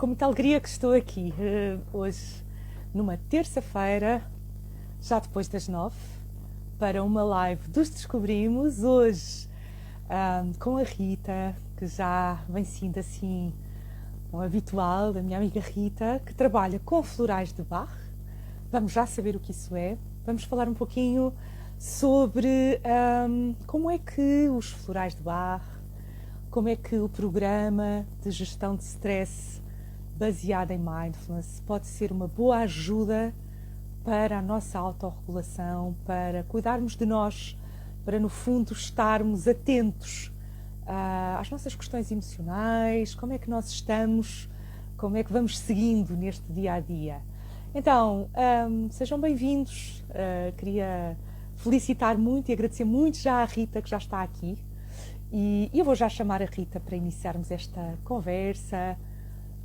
com muita alegria que estou aqui hoje, numa terça-feira, já depois das 9, para uma live dos Descobrimos. Hoje com a Rita, que já vem sendo assim um habitual, a minha amiga Rita, que trabalha com florais de Bach. Vamos já saber o que isso é. Vamos falar um pouquinho sobre como é que os florais de Bach, como é que o programa de gestão de stress baseado em mindfulness pode ser uma boa ajuda para a nossa autorregulação, para cuidarmos de nós, para no fundo estarmos atentos às nossas questões emocionais, como é que nós estamos, como é que vamos seguindo neste dia a dia. Então, sejam bem-vindos. Queria felicitar muito e agradecer muito já à Rita, que já está aqui. E eu vou já chamar a Rita para iniciarmos esta conversa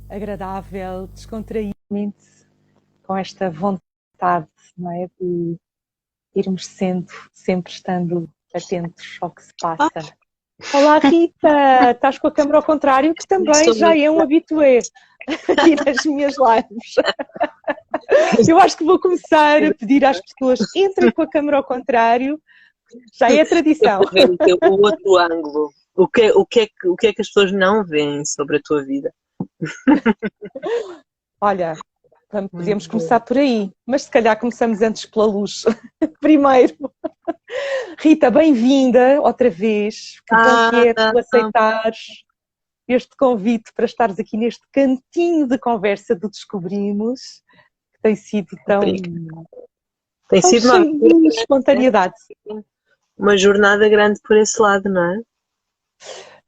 agradável, descontraídamente, com esta vontade, não é, de irmos sendo, sempre estando atentos ao que se passa. Olá, Rita! Estás com a câmera ao contrário, que também já é um habitué aqui nas minhas lives. Eu acho que vou começar a pedir às pessoas, entrem com a câmera ao contrário, já é tradição. O outro ângulo. O que é que as pessoas não veem sobre a tua vida? Olha, podemos começar por aí, mas se calhar começamos antes pela luz. Primeiro. Rita, bem-vinda outra vez. Que bom que é tu aceitares este convite para estares aqui neste cantinho de conversa do Descobrimos, que tem sido tão cheio de espontaneidade. Uma jornada grande por esse lado, não é?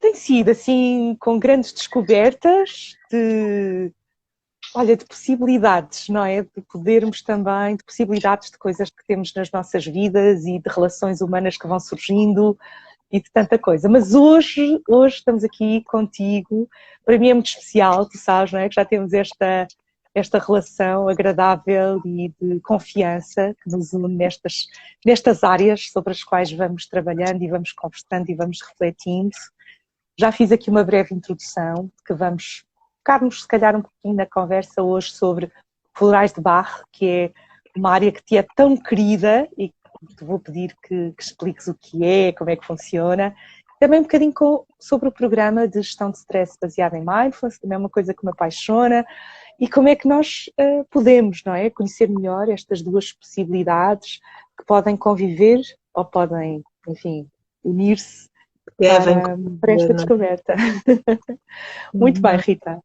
Tem sido assim, com grandes descobertas de possibilidades, não é? De podermos também, de possibilidades de coisas que temos nas nossas vidas e de relações humanas que vão surgindo e de tanta coisa. Mas hoje estamos aqui contigo, para mim é muito especial, tu sabes, não é? Que já temos esta relação agradável e de confiança que nos une nestas áreas sobre as quais vamos trabalhando e vamos conversando e vamos refletindo. Já fiz aqui uma breve introdução, que vamos focar-nos se calhar um pouquinho na conversa hoje sobre florais de Bach, que é uma área que te é tão querida e que te vou pedir que expliques o que é, como é que funciona. Também um bocadinho sobre o programa de gestão de stress baseado em mindfulness, também é uma coisa que me apaixona, e como é que nós podemos, não é, conhecer melhor estas duas possibilidades que podem conviver ou podem, enfim, unir-se para esta descoberta. Muito bem, Rita.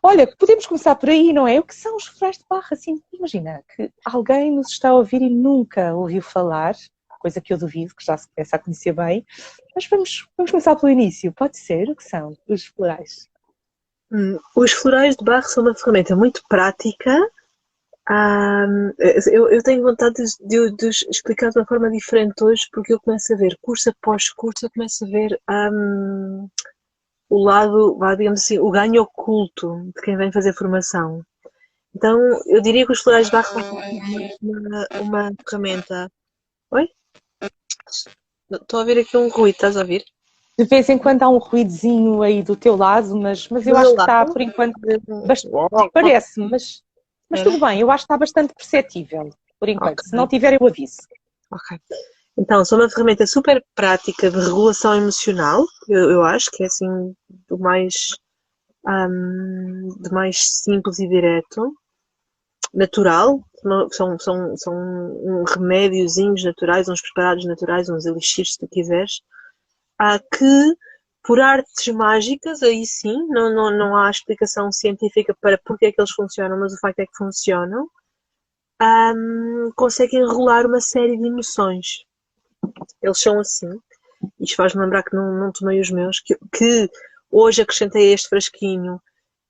Olha, podemos começar por aí, não é? O que são os florais de Bach? Assim, imagina que alguém nos está a ouvir e nunca ouviu falar, coisa que eu duvido, que já se começa a conhecer bem, mas vamos começar pelo início. Pode ser? O que são os florais? Os florais de Bach são uma ferramenta muito prática. Eu tenho vontade de explicar de uma forma diferente hoje, porque eu começo a ver, curso após curso, eu começo a ver o lado, digamos assim, o ganho oculto de quem vem fazer formação. Então, eu diria que os florais de Bach são uma ferramenta. Oi? Estou a ouvir aqui um ruído, estás a ouvir? De vez em quando há um ruídozinho aí do teu lado, mas eu acho que está, por enquanto, parece-me, mas tudo bem, eu acho que está bastante perceptível, por enquanto. Okay. Se não tiver, eu aviso. Ok. Então, são uma ferramenta super prática de regulação emocional, eu acho que é assim do mais simples e direto, natural, são remédiozinhos naturais, uns preparados naturais, uns elixires, se tu quiseres, que por artes mágicas, aí sim, não há explicação científica para porque é que eles funcionam, mas o facto é que funcionam, conseguem regular uma série de emoções. Eles são assim. Isto faz-me lembrar que não tomei os meus, que hoje acrescentei este frasquinho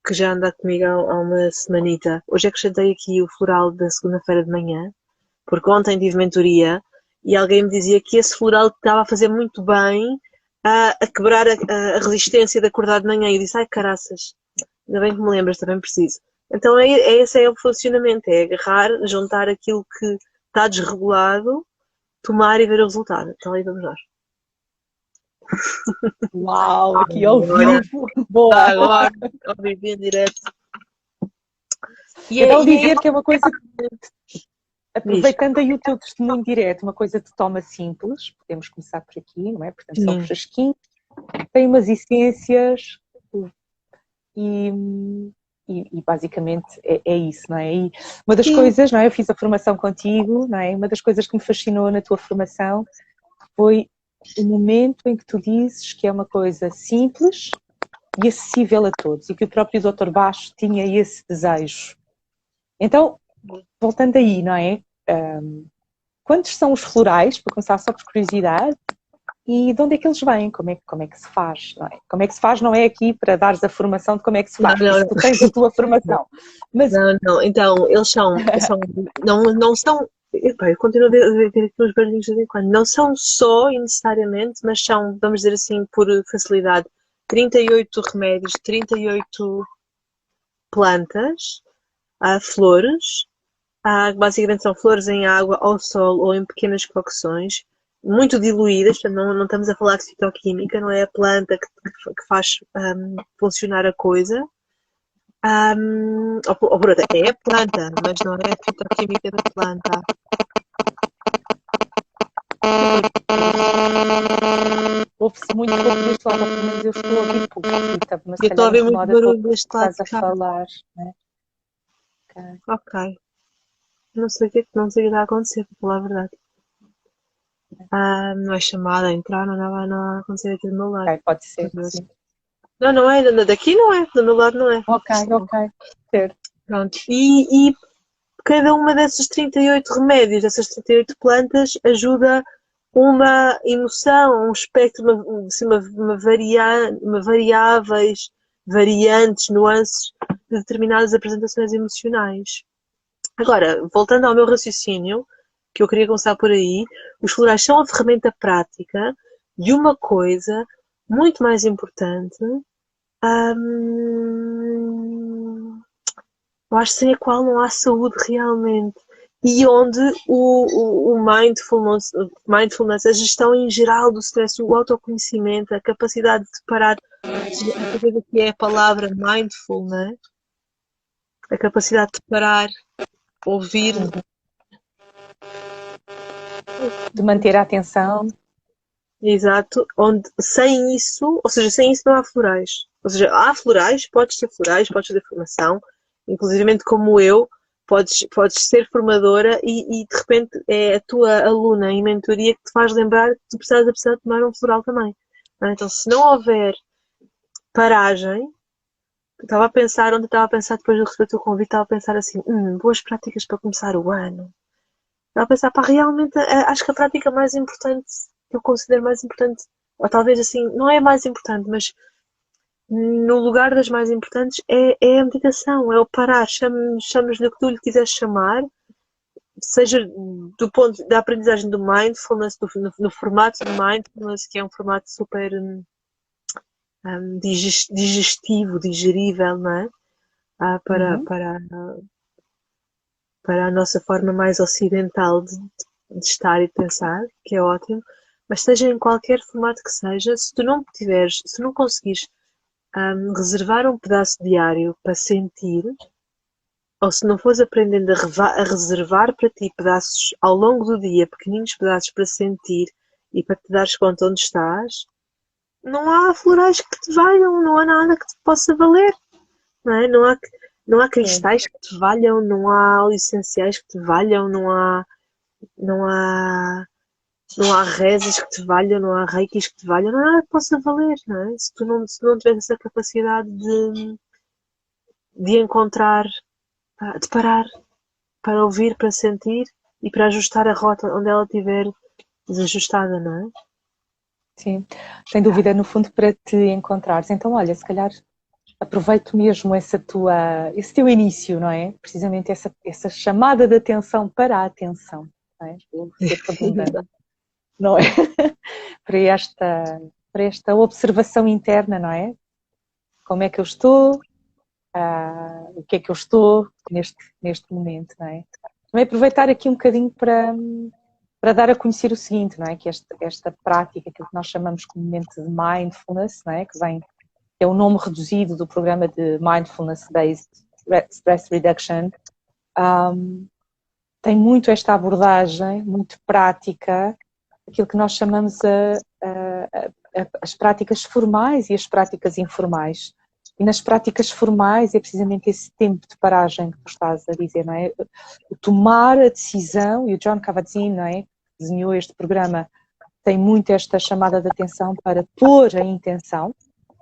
que já anda comigo há uma semanita. Hoje acrescentei aqui o floral da segunda-feira de manhã, porque ontem tive mentoria e alguém me dizia que esse floral estava a fazer muito bem a quebrar a resistência de acordar de manhã. E eu disse, ai caraças, ainda bem que me lembras, também preciso. Então esse é o funcionamento, é agarrar, juntar aquilo que está desregulado, tomar e ver o resultado. Então aí vamos nós. Uau, aqui ao vivo! Boa! Agora, ao vivo em direto. E Então, e dizer que é uma coisa, diz. aproveitando aí o teu testemunho direto, uma coisa de toma simples, podemos começar por aqui, não é? Portanto, são Sim. frasquinhos, tem umas essências e, e basicamente é isso, não é? E uma das Sim. coisas, não é? Eu fiz a formação contigo, não é? Uma das coisas que me fascinou na tua formação foi o momento em que tu dizes que é uma coisa simples e acessível a todos e que o próprio Dr. Baixo tinha esse desejo. Então, voltando aí, não é? Quantos são os florais, para começar só por curiosidade, e de onde é que eles vêm? Como é que se faz? Não é? Como é que se faz não é aqui para dares a formação de como é que se Não, faz, não, isso tu tens a tua formação. Mas não. Então, eles não são. Epá, eu continuo a ver aqui uns barulhinhos de vez em quando. Não são só e necessariamente, mas são, vamos dizer assim, por facilidade, 38 remédios, 38 plantas, flores. Basicamente são flores em água, ao sol ou em pequenas cocções, muito diluídas, portanto não estamos a falar de fitoquímica, não é a planta que faz funcionar a coisa. Ou por outra, é a planta, mas não é a fitoquímica da planta. ouve-se muito pouco deste lado, ou pelo menos eu estou a ouvir pouco, Rita, mas Eu se estou a calhar ver muito incomoda pouco barulho o que deste lado estás de a cá. falar. Né? Okay. Ok. Não sei o que está a acontecer, para falar a verdade. Não é chamada a entrar, não a acontecer aqui do meu lado. Ok, pode ser, sim. Não, não é, daqui não é, do meu lado não é. Ok, certo. Pronto. E cada uma desses 38 remédios, dessas 38 plantas, ajuda uma emoção, um espectro, uma variáveis, variantes, nuances de determinadas apresentações emocionais. Agora, voltando ao meu raciocínio, que eu queria começar por aí, os florais são a ferramenta prática de uma coisa muito mais importante, eu acho sem a qual não há saúde realmente. E onde o mindfulness, a gestão em geral do stress, o autoconhecimento, a capacidade de parar, a coisa que é a palavra mindfulness, a capacidade de parar, ouvir. De manter a atenção. Exato, onde sem isso, ou seja, sem isso não há florais. Ou seja, há florais, podes ter formação, inclusivamente como eu, podes ser formadora e de repente é a tua aluna em mentoria que te faz lembrar que tu precisas de tomar um floral também. Então, se não houver paragem, ontem estava a pensar depois de receber o teu convite, estava a pensar assim, boas práticas para começar o ano. Estava a pensar, pá, realmente acho que a prática mais importante, que eu considero mais importante, ou talvez assim, não é a mais importante, mas no lugar das mais importantes é a meditação, é o parar, chames-lhe o que tu lhe quiseres chamar, seja do ponto da aprendizagem do mindfulness, no formato de mindfulness, que é um formato super digestivo, digerível, não é? Para a nossa forma mais ocidental de estar e de pensar, que é ótimo, mas seja em qualquer formato que seja, se não conseguires reservar um pedaço diário para sentir, ou se não fores aprendendo a reservar para ti pedaços ao longo do dia, pequeninos pedaços para sentir e para te dares conta onde estás, não há florais que te valham, não há nada que te possa valer, não é? Não há cristais que te valham, não há óleos essenciais que te valham, não há, não há rezas que te valham, não há reikis que te valham, não há nada que possa valer, não é? Se não tiveres essa capacidade de encontrar, de parar, para ouvir, para sentir e para ajustar a rota onde ela estiver desajustada, não é? Sim, sem dúvida, no fundo, para te encontrares. Então, olha, se calhar aproveito mesmo esse teu início, não é? Precisamente essa chamada de atenção para a atenção, não é? Vou ser redundante, não é? para esta observação interna, não é? Como é que eu estou? O que é que eu estou neste momento, não é? Também aproveitar aqui um bocadinho para dar a conhecer o seguinte, não é? Que esta prática, aquilo que nós chamamos comumente de mindfulness, não é? Que é o nome reduzido do programa de Mindfulness Based Stress Reduction, tem muito esta abordagem, muito prática, aquilo que nós chamamos as práticas formais e as práticas informais. E nas práticas formais é precisamente esse tempo de paragem que tu estás a dizer, não é? O tomar a decisão, e o John Kabat-Zinn, não é? Que desenhou este programa, tem muito esta chamada de atenção para pôr a intenção,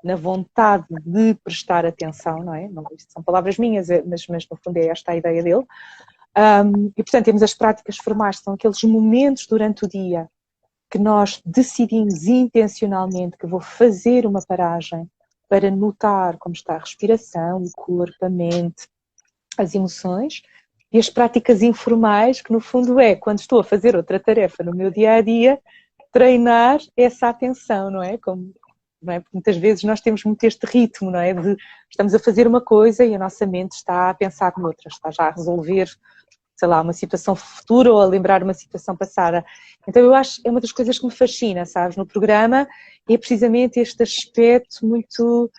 na vontade de prestar atenção, não é? Não, isto são palavras minhas, mas no fundo é esta a ideia dele. E portanto temos as práticas formais, são aqueles momentos durante o dia que nós decidimos intencionalmente que vou fazer uma paragem para notar como está a respiração, o corpo, a mente, as emoções, e as práticas informais, que no fundo é, quando estou a fazer outra tarefa no meu dia-a-dia, treinar essa atenção, não é? Não é? Porque muitas vezes nós temos muito este ritmo, não é? De estamos a fazer uma coisa e a nossa mente está a pensar noutra, está já a resolver, sei lá, uma situação futura ou a lembrar uma situação passada. Então eu acho que é uma das coisas que me fascina, sabes, no programa, é precisamente este aspecto muito,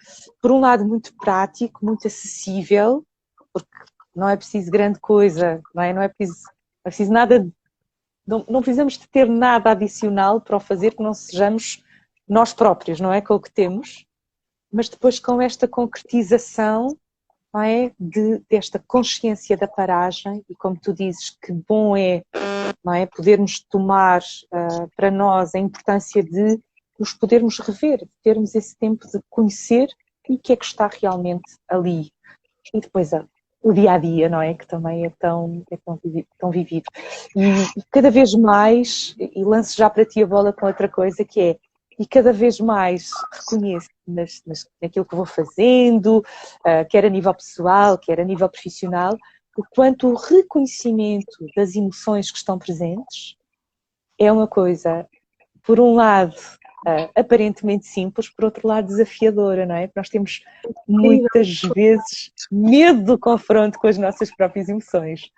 por um lado, muito prático, muito acessível, porque não é preciso grande coisa, não é? Não é preciso nada, não precisamos de ter nada adicional para o fazer que não sejamos nós próprios, não é? Com o que temos, mas depois com esta concretização, não é? Desta consciência da paragem, e como tu dizes, que bom é, não é? Podermos tomar para nós a importância de nos podermos rever, de termos esse tempo de conhecer o que é que está realmente ali. E depois o dia-a-dia, não é? Que também é tão vivido. E cada vez mais, e lanço já para ti a bola com outra coisa, que é, e cada vez mais reconheço naquilo que vou fazendo, quer a nível pessoal, quer a nível profissional, o quanto o reconhecimento das emoções que estão presentes é uma coisa, por um lado, aparentemente simples, por outro lado desafiadora, não é? Porque nós temos muitas vezes medo do confronto com as nossas próprias emoções.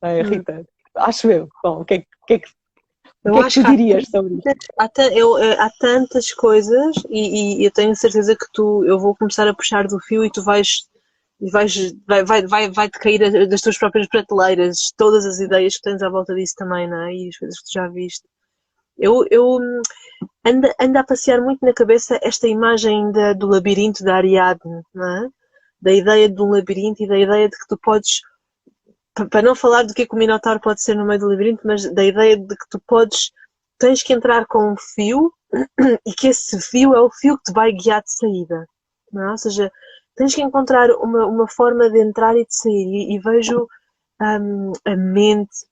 Não é, Rita? Acho eu. Bom, o que é que tu dirias sobre isso? Há tantas coisas e eu tenho certeza que eu vou começar a puxar do fio e tu vai-te cair das tuas próprias prateleiras todas as ideias que tens à volta disso também, não é? E as coisas que tu já viste. Eu ando a passear muito na cabeça esta imagem do labirinto da Ariadne, não é? Da ideia de um labirinto e da ideia de que tu podes, para não falar do que é que o Minotauro pode ser no meio do labirinto, mas da ideia de que tu tens que entrar com um fio e que esse fio é o fio que te vai guiar de saída, não é? Ou seja, tens que encontrar uma forma de entrar e de sair e vejo a mente.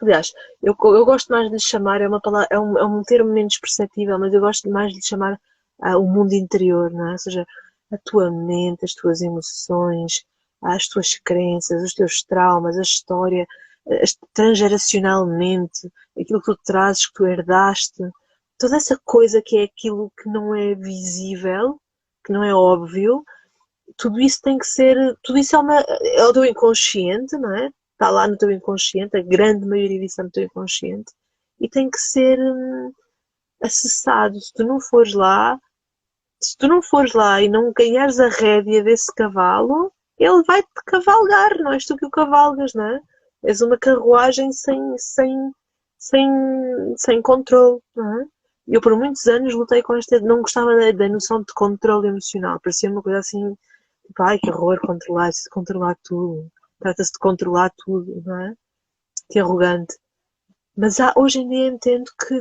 Aliás, eu gosto mais de lhe chamar, é um termo menos perceptível, mas eu gosto mais de lhe chamar o mundo interior, não é? Ou seja, a tua mente, as tuas emoções, as tuas crenças, os teus traumas, a história, transgeracionalmente, aquilo que tu trazes, que tu herdaste, toda essa coisa que é aquilo que não é visível, que não é óbvio, tudo isso tem que ser, tudo isso é o teu inconsciente, não é? Está lá no teu inconsciente, a grande maioria disso é no teu inconsciente, e tem que ser acessado. Se tu não fores lá e não ganhares a rédea desse cavalo, ele vai-te cavalgar, não és tu que o cavalgas, não é? És uma carruagem sem controle, não é? Eu por muitos anos lutei com não gostava da noção de controle emocional, parecia uma coisa assim, tipo, ai que horror, controlar tudo. Trata-se de controlar tudo, não é? Que arrogante. Mas hoje em dia entendo que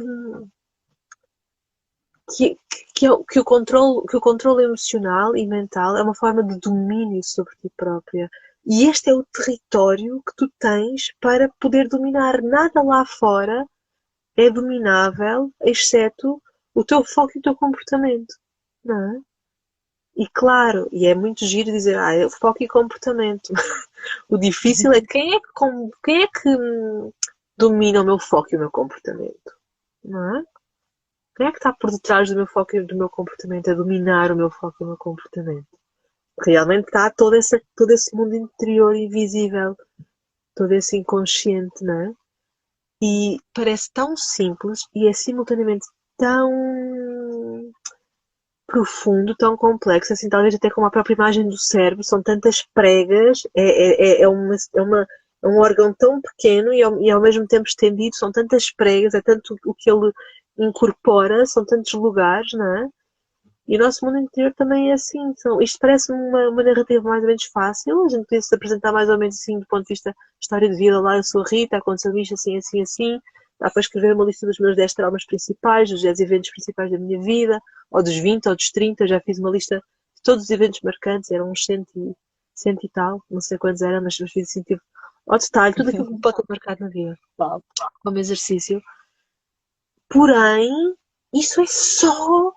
o controle emocional e mental é uma forma de domínio sobre ti própria. E este é o território que tu tens para poder dominar. Nada lá fora é dominável, exceto o teu foco e o teu comportamento, não é? E claro, e é muito giro dizer, foco e comportamento. O difícil é quem é que domina o meu foco e o meu comportamento, não é? Quem é que está por detrás do meu foco e do meu comportamento, a dominar o meu foco e o meu comportamento? Realmente está todo esse mundo interior invisível, todo esse inconsciente, não é? E parece tão simples e é simultaneamente profundo, tão complexo, assim, talvez até como a própria imagem do cérebro, são tantas pregas, é um órgão tão pequeno e ao mesmo tempo estendido, são tantas pregas, é tanto o que ele incorpora, são tantos lugares, não é? E o nosso mundo interior também é assim. Isto parece uma narrativa mais ou menos fácil. A gente podia se apresentar mais ou menos assim do ponto de vista história de vida. Lá eu sou a Rita, aconteceu isto assim, assim, assim. Dá para escrever uma lista dos meus 10 traumas principais, dos 10 eventos principais da minha vida, ou dos 20, ou dos 30. Eu já fiz uma lista de todos os eventos marcantes, eram uns cento e tal, não sei quantos eram, mas fiz assim, tipo, ao detalhe, tudo aquilo que me pode ter marcado na vida, como exercício. Porém, isso é só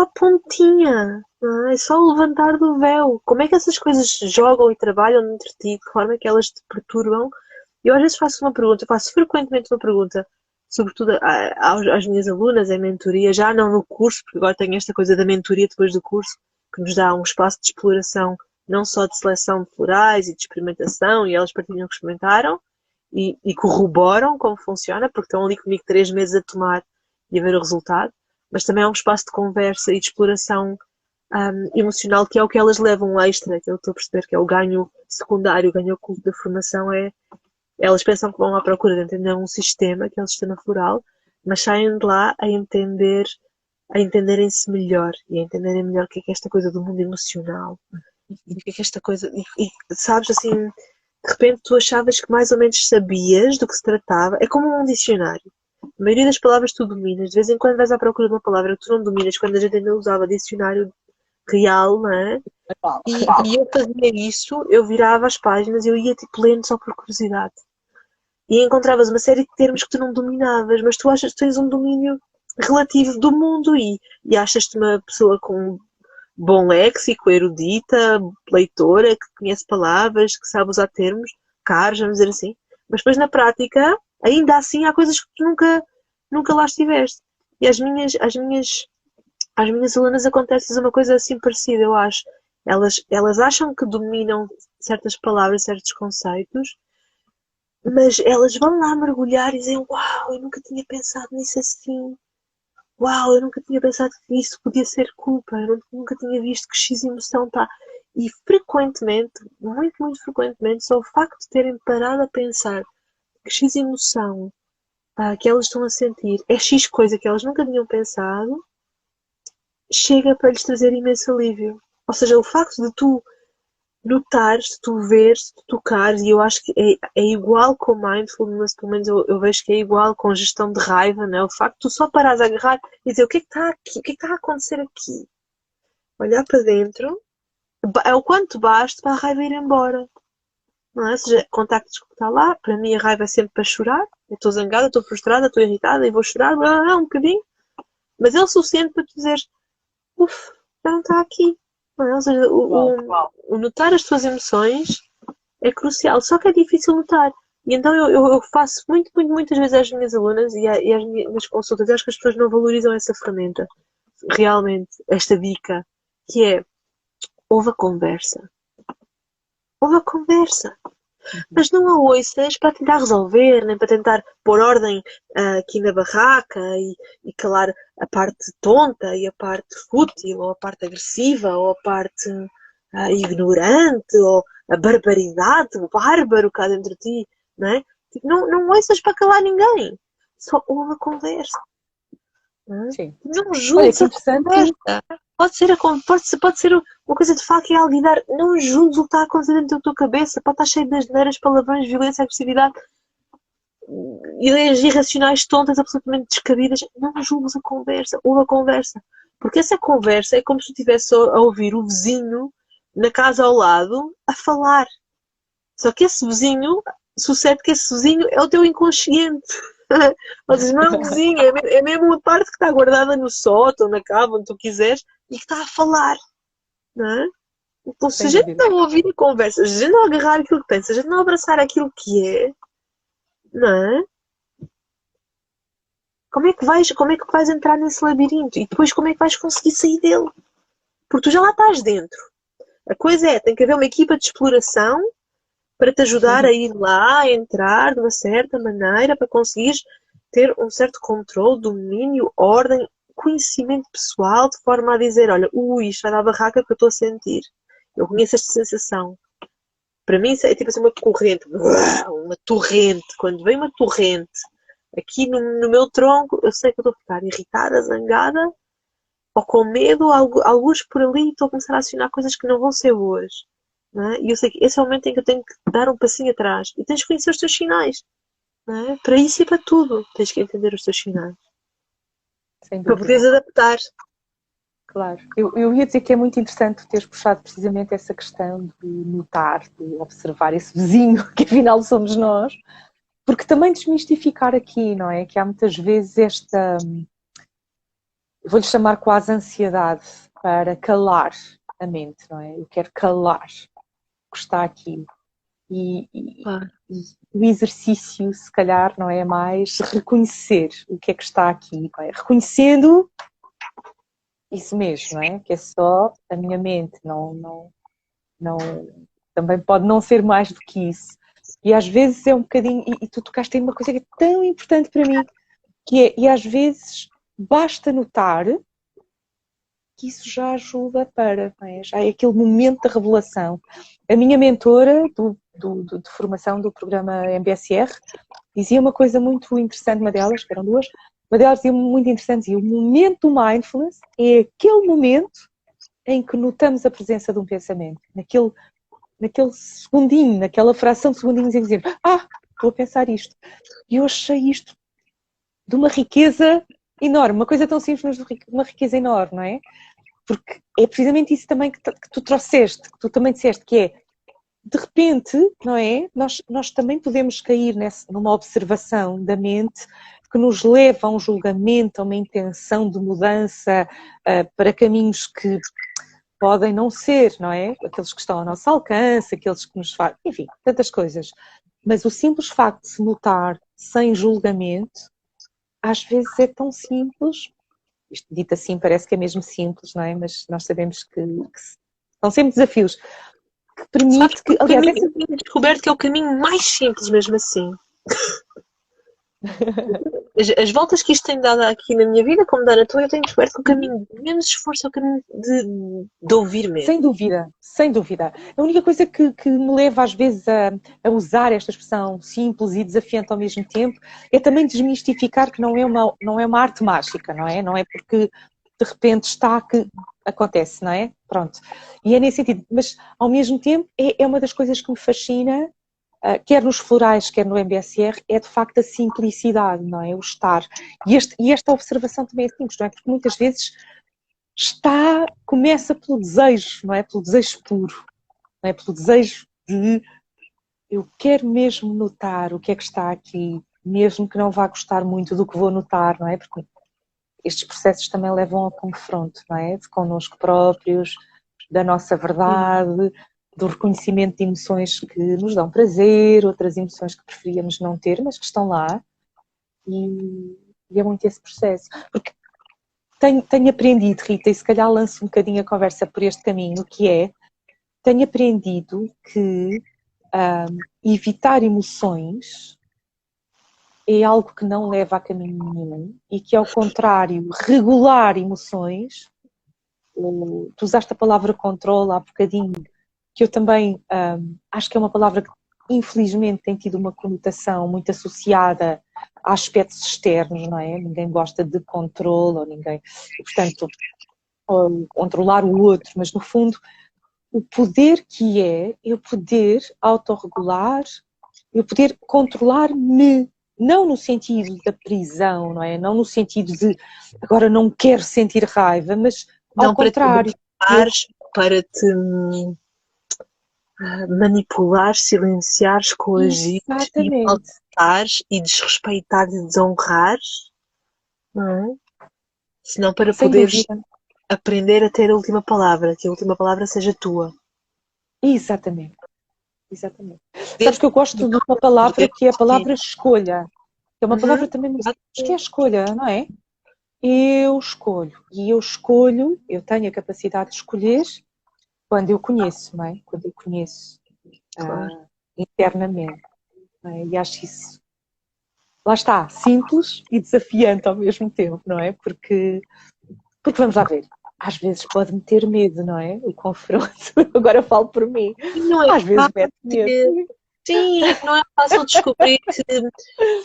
a pontinha, não é? É só o levantar do véu. Como é que essas coisas jogam e trabalham dentro de ti? De forma que elas te perturbam? Eu às vezes faço uma pergunta, faço frequentemente uma pergunta, sobretudo às minhas alunas em mentoria, já não no curso, porque agora tenho esta coisa da mentoria depois do curso, que nos dá um espaço de exploração, não só de seleção de florais e de experimentação, e elas partilham o que experimentaram e corroboram como funciona, porque estão ali comigo 3 meses a tomar e a ver o resultado, mas também é um espaço de conversa e de exploração emocional, que é o que elas levam extra, que eu estou a perceber que é o ganho secundário, o ganho oculto da formação. Elas pensam que vão à procura de entender um sistema, que é o sistema floral, mas saem de lá a entenderem-se melhor e a entenderem melhor o que é esta coisa do mundo emocional e o que é esta coisa. E sabes, assim, de repente tu achavas que mais ou menos sabias do que se tratava. É como um dicionário. A maioria das palavras tu dominas. De vez em quando vais à procura de uma palavra que tu não dominas, quando a gente ainda usava dicionário real, não é? E eu fazia isso, eu virava as páginas, eu ia tipo lendo só por curiosidade. E encontravas uma série de termos que tu não dominavas, mas tu achas que tens um domínio relativo do mundo e achas-te uma pessoa com bom léxico, erudita, leitora, que conhece palavras, que sabe usar termos caros, vamos dizer assim. Mas depois na prática, ainda assim, há coisas que tu nunca lá estiveste. E às minhas alunas acontece uma coisa assim parecida, eu acho. Elas acham que dominam certas palavras, certos conceitos, mas elas vão lá mergulhar e dizem: Uau, eu nunca tinha pensado nisso assim. Uau, eu nunca tinha pensado que isso podia ser culpa. Eu nunca tinha visto que X emoção está. E frequentemente, muito frequentemente, só o facto de terem parado a pensar que X emoção que elas estão a sentir é X coisa que elas nunca tinham pensado, chega para lhes trazer imenso alívio. Ou seja, o facto de tu notares, de tu veres, de tu tocares, e eu acho que é igual com mindfulness, pelo menos eu vejo que é igual com gestão de raiva, né? O facto de tu só parares a agarrar e dizer o que é que está aqui, o que é que está a acontecer aqui. Olhar para dentro é o quanto basta para a raiva ir embora. Não é? Ou seja, contactos que está lá, para mim a raiva é sempre para chorar. Eu estou zangada, estou frustrada, estou irritada e vou chorar, um bocadinho. Mas é o suficiente para tu dizeres, uff, já não está aqui. Não é? Ou seja, o notar as tuas emoções é crucial, só que é difícil notar. E então eu faço muitas vezes às minhas alunas e às minhas consultas, e acho que as pessoas não valorizam essa ferramenta, realmente, esta dica, que é, ouve a conversa. Ouve a conversa. Mas não a ouças para tentar resolver, nem para tentar pôr ordem aqui na barraca e calar a parte tonta e a parte fútil, ou a parte agressiva, ou a parte ignorante, ou a barbaridade, o bárbaro cá dentro de ti, não é? Tipo, não ouças para calar ninguém. Só ouve a conversa. Não é? Sim. Não julgues a conversa. Pode ser uma coisa de fato e alguidar. Não julgues o que está a acontecer dentro da tua cabeça. Pode estar cheio de asneiras, palavrões, violência, agressividade, ideias irracionais, tontas, absolutamente descabidas. Não julgues a conversa. Ouve a conversa. Porque essa conversa é como se tu estivesse a ouvir o vizinho na casa ao lado a falar. Só que esse vizinho, sucede que esse vizinho é o teu inconsciente. Ou seja, não é um vizinho, é mesmo uma parte que está guardada no sótão, na cava, onde tu quiseres, e que está a falar. Não é? Então, se a gente não ouvir a conversa, se a gente não agarrar aquilo que tem, se a gente não abraçar aquilo que é, não é? Como é que vais entrar nesse labirinto? E depois como é que vais conseguir sair dele? Porque tu já lá estás dentro. A coisa é, tem que haver uma equipa de exploração para te ajudar a ir lá, a entrar de uma certa maneira, para conseguires ter um certo controle, domínio, ordem, reconhecimento pessoal de forma a dizer, olha, isto vai dar barraca que eu estou a sentir. Eu conheço esta sensação. Para mim isso é tipo assim uma corrente, uma torrente. Quando vem uma torrente aqui no meu tronco, eu sei que eu estou a ficar irritada, zangada, ou com medo, alguns por ali, estou a começar a acionar coisas que não vão ser boas. Não é? E eu sei que esse é o momento em que eu tenho que dar um passinho atrás. E tens que conhecer os teus sinais. Não é? Para isso e para tudo, tens que entender os teus sinais. Sem Para dúvida. poderes adaptar. Claro. Eu ia dizer que é muito interessante teres puxado precisamente essa questão de notar, de observar esse vizinho, que afinal somos nós, porque também desmistificar aqui, não é? Que há muitas vezes esta, vou-lhe chamar quase ansiedade para calar a mente, não é? Eu quero calar o que está aqui. E Claro. o exercício, se calhar, não é mais reconhecer o que é que está aqui, não é? Reconhecendo isso mesmo, não é? Que é só a minha mente, não, também pode não ser mais do que isso. E às vezes é um bocadinho, e tu tocaste em uma coisa que é tão importante para mim, que é, e às vezes basta notar que isso já ajuda para, não é? Já é aquele momento da revelação. A minha mentora de formação do programa MBSR dizia uma coisa muito interessante, uma delas, que eram duas, uma delas dizia muito interessante, dizia, o momento do mindfulness é aquele momento em que notamos a presença de um pensamento, naquele segundinho, naquela fração de segundinhos em dizer, estou a pensar isto. E eu achei isto de uma riqueza enorme, uma coisa tão simples, mas de uma riqueza enorme, não é? Porque é precisamente isso também que tu trouxeste, que tu também disseste, que é, de repente, não é? Nós também podemos cair numa observação da mente que nos leva a um julgamento, a uma intenção de mudança para caminhos que podem não ser, não é? Aqueles que estão ao nosso alcance, aqueles que nos fazem, enfim, tantas coisas. Mas o simples facto de se notar sem julgamento, às vezes é tão simples, isto dito assim parece que é mesmo simples, não é? Mas nós sabemos que são sempre desafios, que Sabes permite que que, o aliás, caminho, eu tenho descoberto que é o caminho mais simples mesmo assim. As voltas que isto tem dado aqui na minha vida, como dá na tua, eu tenho descoberto que o caminho de menos esforço é o caminho de ouvir mesmo. sem dúvida, sem dúvida. A única coisa que me leva às vezes a usar esta expressão simples e desafiante ao mesmo tempo é também desmistificar que não é uma arte mágica, não é? Não é porque de repente está que acontece, não é? Pronto. E é nesse sentido. Mas ao mesmo tempo é uma das coisas que me fascina, quer nos florais, quer no MBSR, é de facto a simplicidade, não é? O estar. E esta observação também é simples, não é? Porque muitas vezes começa pelo desejo, não é? Pelo desejo puro, não é? Pelo desejo de eu quero mesmo notar o que é que está aqui, mesmo que não vá gostar muito do que vou notar, não é? Porque estes processos também levam ao confronto, não é? De connosco próprios, da nossa verdade, do reconhecimento de emoções que nos dão prazer, outras emoções que preferíamos não ter, mas que estão lá. E é muito esse processo. Porque tenho aprendido, Rita, e se calhar lanço um bocadinho a conversa por este caminho, que é, tenho aprendido que evitar emoções é algo que não leva a caminho nenhum e que, ao contrário, regular emoções, tu usaste a palavra controle há bocadinho, que eu também acho que é uma palavra que infelizmente tem tido uma conotação muito associada a aspectos externos, não é? Ninguém gosta de controle, ou ninguém... E, portanto, controlar o outro, mas no fundo o poder que é eu poder autorregular, eu poder controlar-me, não no sentido da prisão, não é? Não no sentido de agora não quero sentir raiva, mas ao Não para te contrário. libertares, para te manipular, silenciares, coagir, Exatamente. maltratares e desrespeitares e desonrares, não é? Senão para Sem poderes dúvida. aprender a ter a última palavra, que a última palavra seja tua. Exatamente. Exatamente. Sabes Dentro que eu gosto de uma palavra que é a palavra escolha. Que é uma palavra também muito simples, que é a escolha, não é? Eu escolho. E eu escolho, eu tenho a capacidade de escolher quando eu conheço, não é? Quando eu conheço Claro. internamente. Não é? E acho isso. lá está, simples e desafiante ao mesmo tempo, não é? Porque vamos lá ver, às vezes pode meter medo, não é? O confronto, agora falo por mim, E não é às vezes mete medo. fácil. Sim, não é fácil descobrir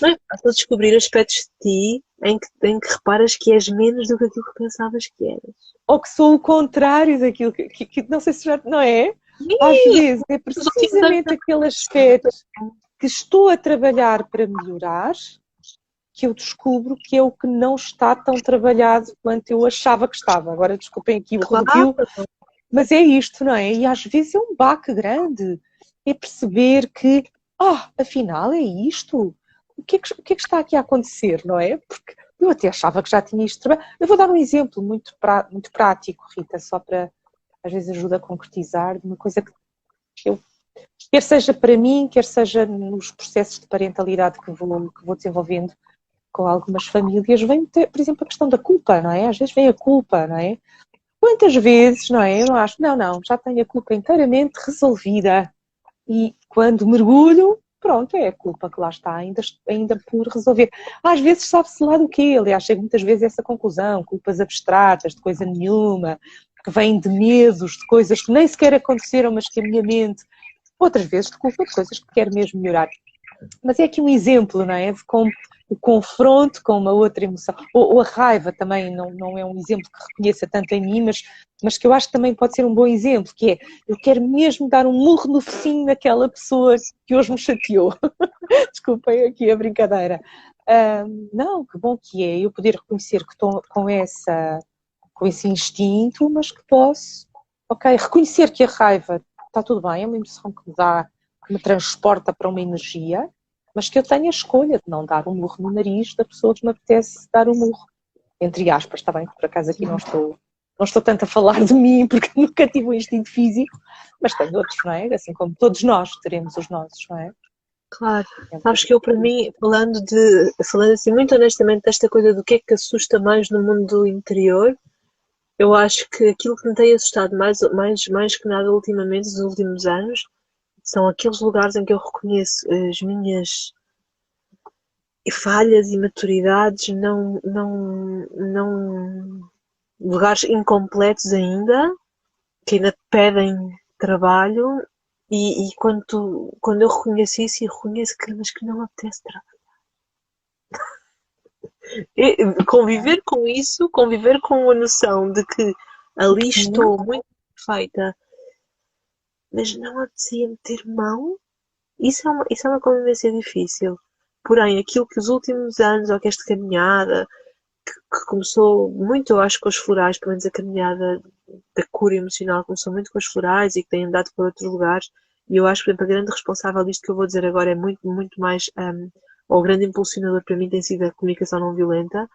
não é fácil descobrir aspectos de ti em que reparas que és menos do que aquilo que pensavas que eras. Ou que sou o contrário daquilo que não sei se já, não é? Às Sim, vezes é os últimos anos precisamente aquele aspecto que estou a trabalhar para melhorar que eu descubro que é o que não está tão trabalhado quanto eu achava que estava. Agora, desculpem aqui o claro, rodopio, mas é isto, não é? E às vezes é um baque grande. É perceber que, afinal é isto. O que é que está aqui a acontecer, não é? Porque eu até achava que já tinha isto trabalhado. Eu vou dar um exemplo muito prático, Rita, só para, às vezes, ajuda a concretizar de uma coisa que eu, quer seja para mim, quer seja nos processos de parentalidade que vou desenvolvendo com algumas famílias, vem, por exemplo, a questão da culpa, não é? Às vezes vem a culpa, não é? Quantas vezes, não é? Eu não acho, não, já tenho a culpa inteiramente resolvida. E quando mergulho, pronto, é a culpa que lá está, ainda por resolver. Às vezes sabe-se lá do quê? Aliás, chego muitas vezes a essa conclusão, culpas abstratas, de coisa nenhuma, que vêm de medos, de coisas que nem sequer aconteceram, mas que a minha mente, outras vezes de culpa de coisas que quero mesmo melhorar. Mas é aqui um exemplo, não é? De como o confronto com uma outra emoção, ou a raiva também não é um exemplo que reconheça tanto em mim, mas que eu acho que também pode ser um bom exemplo, que é, eu quero mesmo dar um murro no focinho naquela pessoa que hoje me chateou. Desculpem aqui a brincadeira. Não, que bom que é eu poder reconhecer que estou com esse instinto, mas que posso, reconhecer que a raiva está tudo bem, é uma emoção que me dá, que me transporta para uma energia, mas que eu tenho a escolha de não dar um murro no nariz da pessoa que me apetece dar um murro. Entre aspas, está bem, por acaso aqui não estou tanto a falar de mim, porque nunca tive um instinto físico, mas tenho outros, não é? Assim como todos nós teremos os nossos, não é? claro. Sabes que eu, para mim, falando assim muito honestamente desta coisa do que é que assusta mais no mundo interior, eu acho que aquilo que me tem assustado mais que nada ultimamente, nos últimos anos, são aqueles lugares em que eu reconheço as minhas falhas e maturidades, não lugares incompletos ainda, que ainda pedem trabalho, e quando eu reconheço isso e reconheço que, mas que não apetece trabalhar. Conviver com isso, conviver com a noção de que ali estou muito perfeita, mas não apetecia meter mão, isso é uma convivência difícil. Porém, aquilo que os últimos anos, ou que esta caminhada, que começou muito, eu acho, com os florais, pelo menos a caminhada da cura emocional começou muito com os florais e que tem andado por outros lugares. E eu acho que, por exemplo, a grande responsável disto que eu vou dizer agora é muito, muito mais, ou o grande impulsionador para mim tem sido a comunicação não violenta.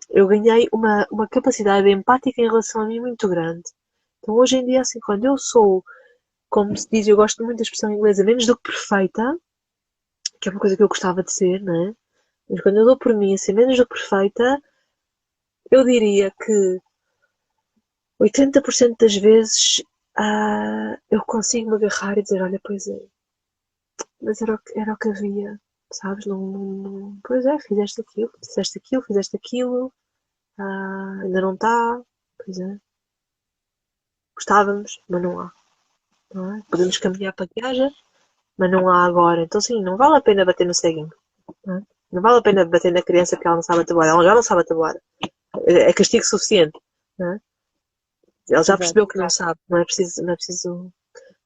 Eu ganhei uma capacidade empática em relação a mim muito grande. Então, hoje em dia, assim, quando eu sou, como se diz, eu gosto muito da expressão inglesa, menos do que perfeita, que é uma coisa que eu gostava de ser, não é? Mas quando eu dou por mim a ser menos do que perfeita, eu diria que 80% das vezes eu consigo me agarrar e dizer, olha, pois é, mas era o que havia, sabes? Pois é, fizeste aquilo, ainda não está, pois é, gostávamos, mas não há, não é? Podemos caminhar para que haja, mas não há agora. Então, sim, não vale a pena bater no ceguinho, não é? Não vale a pena bater na criança porque ela não sabe tabuar, ela já não sabe tabuar. É castigo suficiente, não é? Ela já percebeu que não sabe, não é preciso.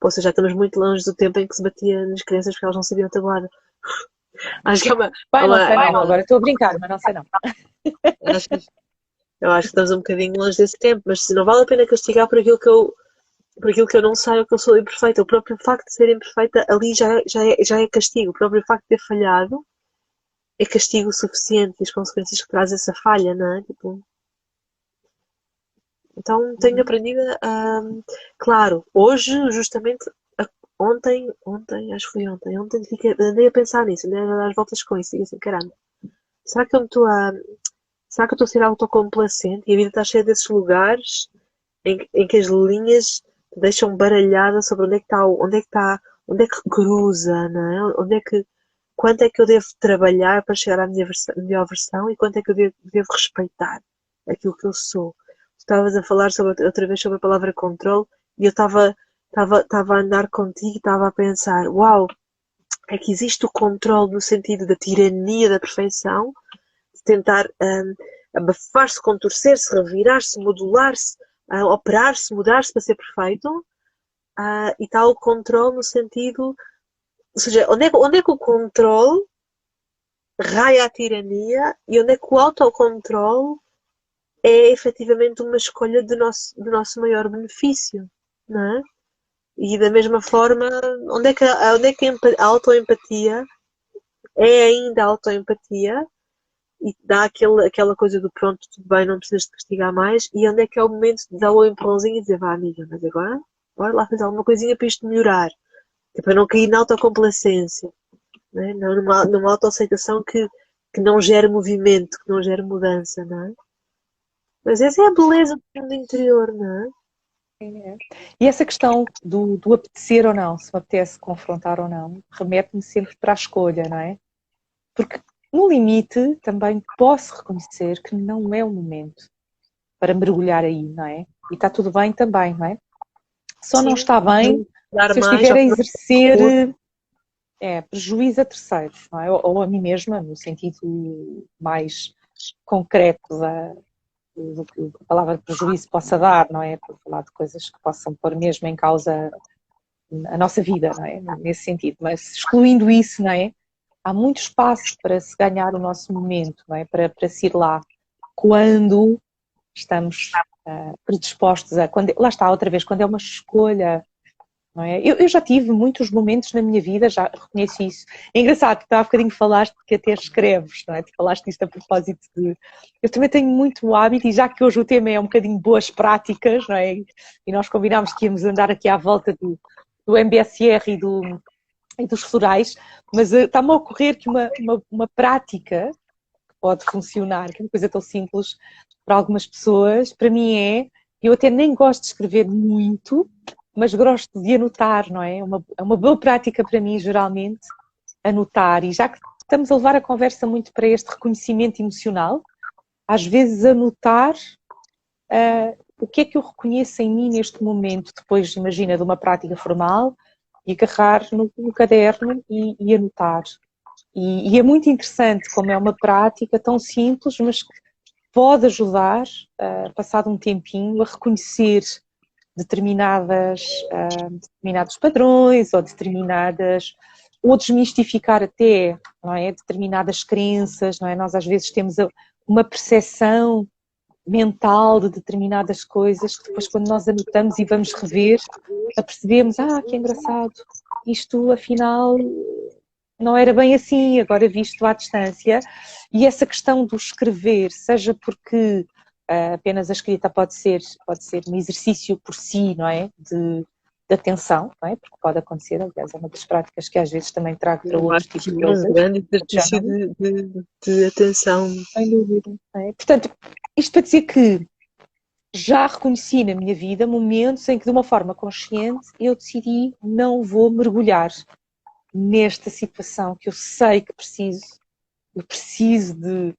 Ou seja, já estamos muito longe do tempo em que se batia nas crianças porque elas não sabiam tabuada. Acho que é uma. Bem, não sei não, agora estou a brincar, mas não sei não. Acho que, eu acho que estamos um bocadinho longe desse tempo, mas se não vale a pena castigar por aquilo que eu não sei ou que eu sou imperfeita. O próprio facto de ser imperfeita ali já é castigo. O próprio facto de ter falhado é castigo suficiente e as consequências que traz essa falha, não é? Tipo, então tenho aprendido a. Claro, hoje, justamente, ontem, acho que foi ontem andei a pensar nisso, andei a dar as voltas com isso, e assim, caramba, será que eu estou a. Será que eu estou a ser autocomplacente e a vida está cheia desses lugares em que as linhas te deixam baralhada sobre onde é que está, onde é que cruza, não é? Onde é que quanto é que eu devo trabalhar para chegar à minha melhor versão e quanto é que eu devo respeitar aquilo que eu sou. Tu estavas a falar outra vez sobre a palavra controle e eu estava a andar contigo e estava a pensar, uau, é que existe o controle no sentido da tirania da perfeição, de tentar abafar-se, contorcer-se, revirar-se, modular-se, operar-se, mudar-se para ser perfeito. E está o controle no sentido, ou seja, onde é que o controle raia a tirania e onde é que o autocontrole é efetivamente uma escolha do nosso maior benefício, não é? E da mesma forma, onde é que a autoempatia é ainda autoempatia e dá aquela coisa do pronto, tudo bem, não precisas de castigar mais, e onde é que é o momento de dar o empurrãozinho e dizer, vá amiga, mas agora bora lá fazer alguma coisinha para isto melhorar, que é para não cair na autocomplacência, né? Não, numa autoaceitação que não gere movimento, que não gere mudança, não é? Mas essa é a beleza do mundo interior, não é? E essa questão do apetecer ou não, se me apetece confrontar ou não, remete-me sempre para a escolha, não é? Porque, no limite, também posso reconhecer que não é o momento para mergulhar aí, não é? E está tudo bem também, não é? Só não Sim, está bem dar se eu mais estiver ao a próprio exercer prejuízo a terceiros, não é? Ou a mim mesma, no sentido mais concreto do que a palavra prejuízo possa dar, não é? Por falar de coisas que possam pôr mesmo em causa a nossa vida, não é? Nesse sentido. Mas excluindo isso, não é? Há muito espaço para se ganhar o nosso momento, não é? Para se ir lá quando estamos predispostos a... lá está, outra vez, quando é uma escolha, não é? Eu já tive muitos momentos na minha vida, já reconheço isso. É engraçado, porque há bocadinho falaste que até escreves, não é? Tu falaste disto a propósito de... Eu também tenho muito hábito, e já que hoje o tema é um bocadinho boas práticas, não é? E nós combinámos que íamos andar aqui à volta do MBSR e dos florais, mas está-me a ocorrer que uma prática que pode funcionar, que é uma coisa tão simples para algumas pessoas, para mim eu até nem gosto de escrever muito, mas gosto de anotar, não é? É uma boa prática para mim, geralmente, anotar. E já que estamos a levar a conversa muito para este reconhecimento emocional, às vezes anotar o que é que eu reconheço em mim neste momento, depois, imagina, de uma prática formal, e agarrar no caderno e anotar. E é muito interessante como é uma prática tão simples, mas que pode ajudar, passado um tempinho, a reconhecer determinados padrões ou desmistificar até, não é, determinadas crenças, não é? Nós às vezes temos uma percepção mental de determinadas coisas que depois quando nós anotamos e vamos rever, apercebemos, que engraçado, isto afinal não era bem assim, agora visto à distância. E essa questão do escrever, seja porque apenas a escrita pode ser um exercício por si, não é? De atenção, não é? Porque pode acontecer, aliás, é uma das práticas que às vezes também trago para outros tipos de coisas. Um grande exercício de atenção. Sem dúvida. É? Portanto, isto para dizer que já reconheci na minha vida momentos em que, de uma forma consciente, eu decidi não vou mergulhar nesta situação que eu sei que eu preciso de,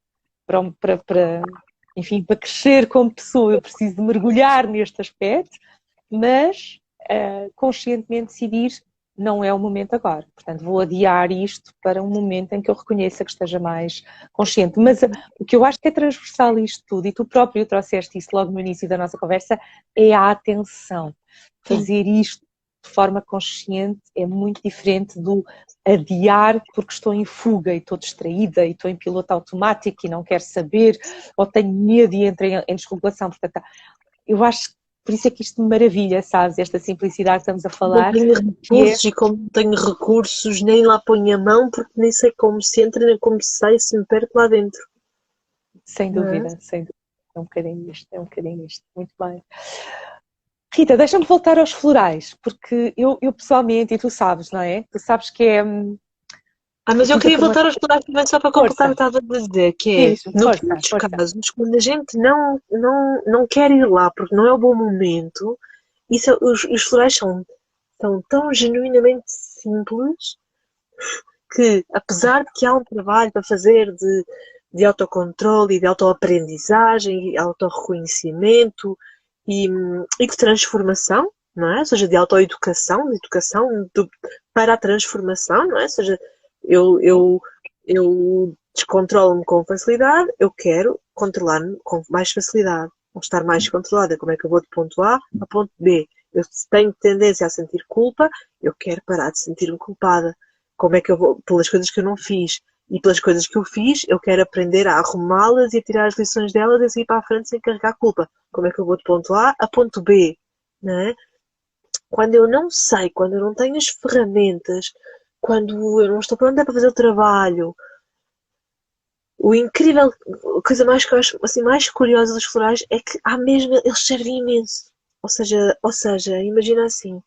enfim, para crescer como pessoa, eu preciso de mergulhar neste aspecto, mas conscientemente decidir não é o momento agora. Portanto, vou adiar isto para um momento em que eu reconheça que esteja mais consciente. Mas o que eu acho que é transversal a isto tudo, e tu próprio trouxeste isso logo no início da nossa conversa, é a atenção. Fazer isto de forma consciente é muito diferente do adiar porque estou em fuga e estou distraída e estou em piloto automático e não quero saber, ou tenho medo e entro em desregulação. Portanto, eu acho que por isso é que isto me maravilha, sabes? Esta simplicidade que estamos a falar. Não tenho recursos e como não tenho recursos, nem lá ponho a mão porque nem sei como se entra, nem como se sai, se me perco lá dentro. Sem dúvida, sem dúvida. É um bocadinho isto. Muito bem. Rita, deixa-me voltar aos florais, porque eu pessoalmente, e tu sabes, não é? Tu sabes que é... mas eu queria voltar aos florais também só para completar o que estava a dizer, que é, nos casos, quando a gente não quer ir lá porque não é o bom momento, os florais são tão genuinamente simples que, apesar de que há um trabalho para fazer de autocontrole e de autoaprendizagem e autorreconhecimento e de transformação, não é? Ou seja, de autoeducação, de educação para a transformação, não é? Ou seja, eu descontrolo-me com facilidade, eu quero controlar-me com mais facilidade, ou estar mais controlada. Como é que eu vou de ponto A a ponto B? Eu tenho tendência a sentir culpa, eu quero parar de sentir-me culpada. Como é que eu vou, pelas coisas que eu não fiz e pelas coisas que eu fiz, eu quero aprender a arrumá-las e a tirar as lições delas e a seguir para a frente sem carregar culpa. Como é que eu vou de ponto A a ponto B? Não é? Quando eu não sei, quando eu não tenho as ferramentas, quando eu não estou pronta para fazer o trabalho, o incrível, a coisa mais que eu acho assim, mais curiosa dos florais é que há mesmo, eles servem imenso. Ou seja, imagina assim,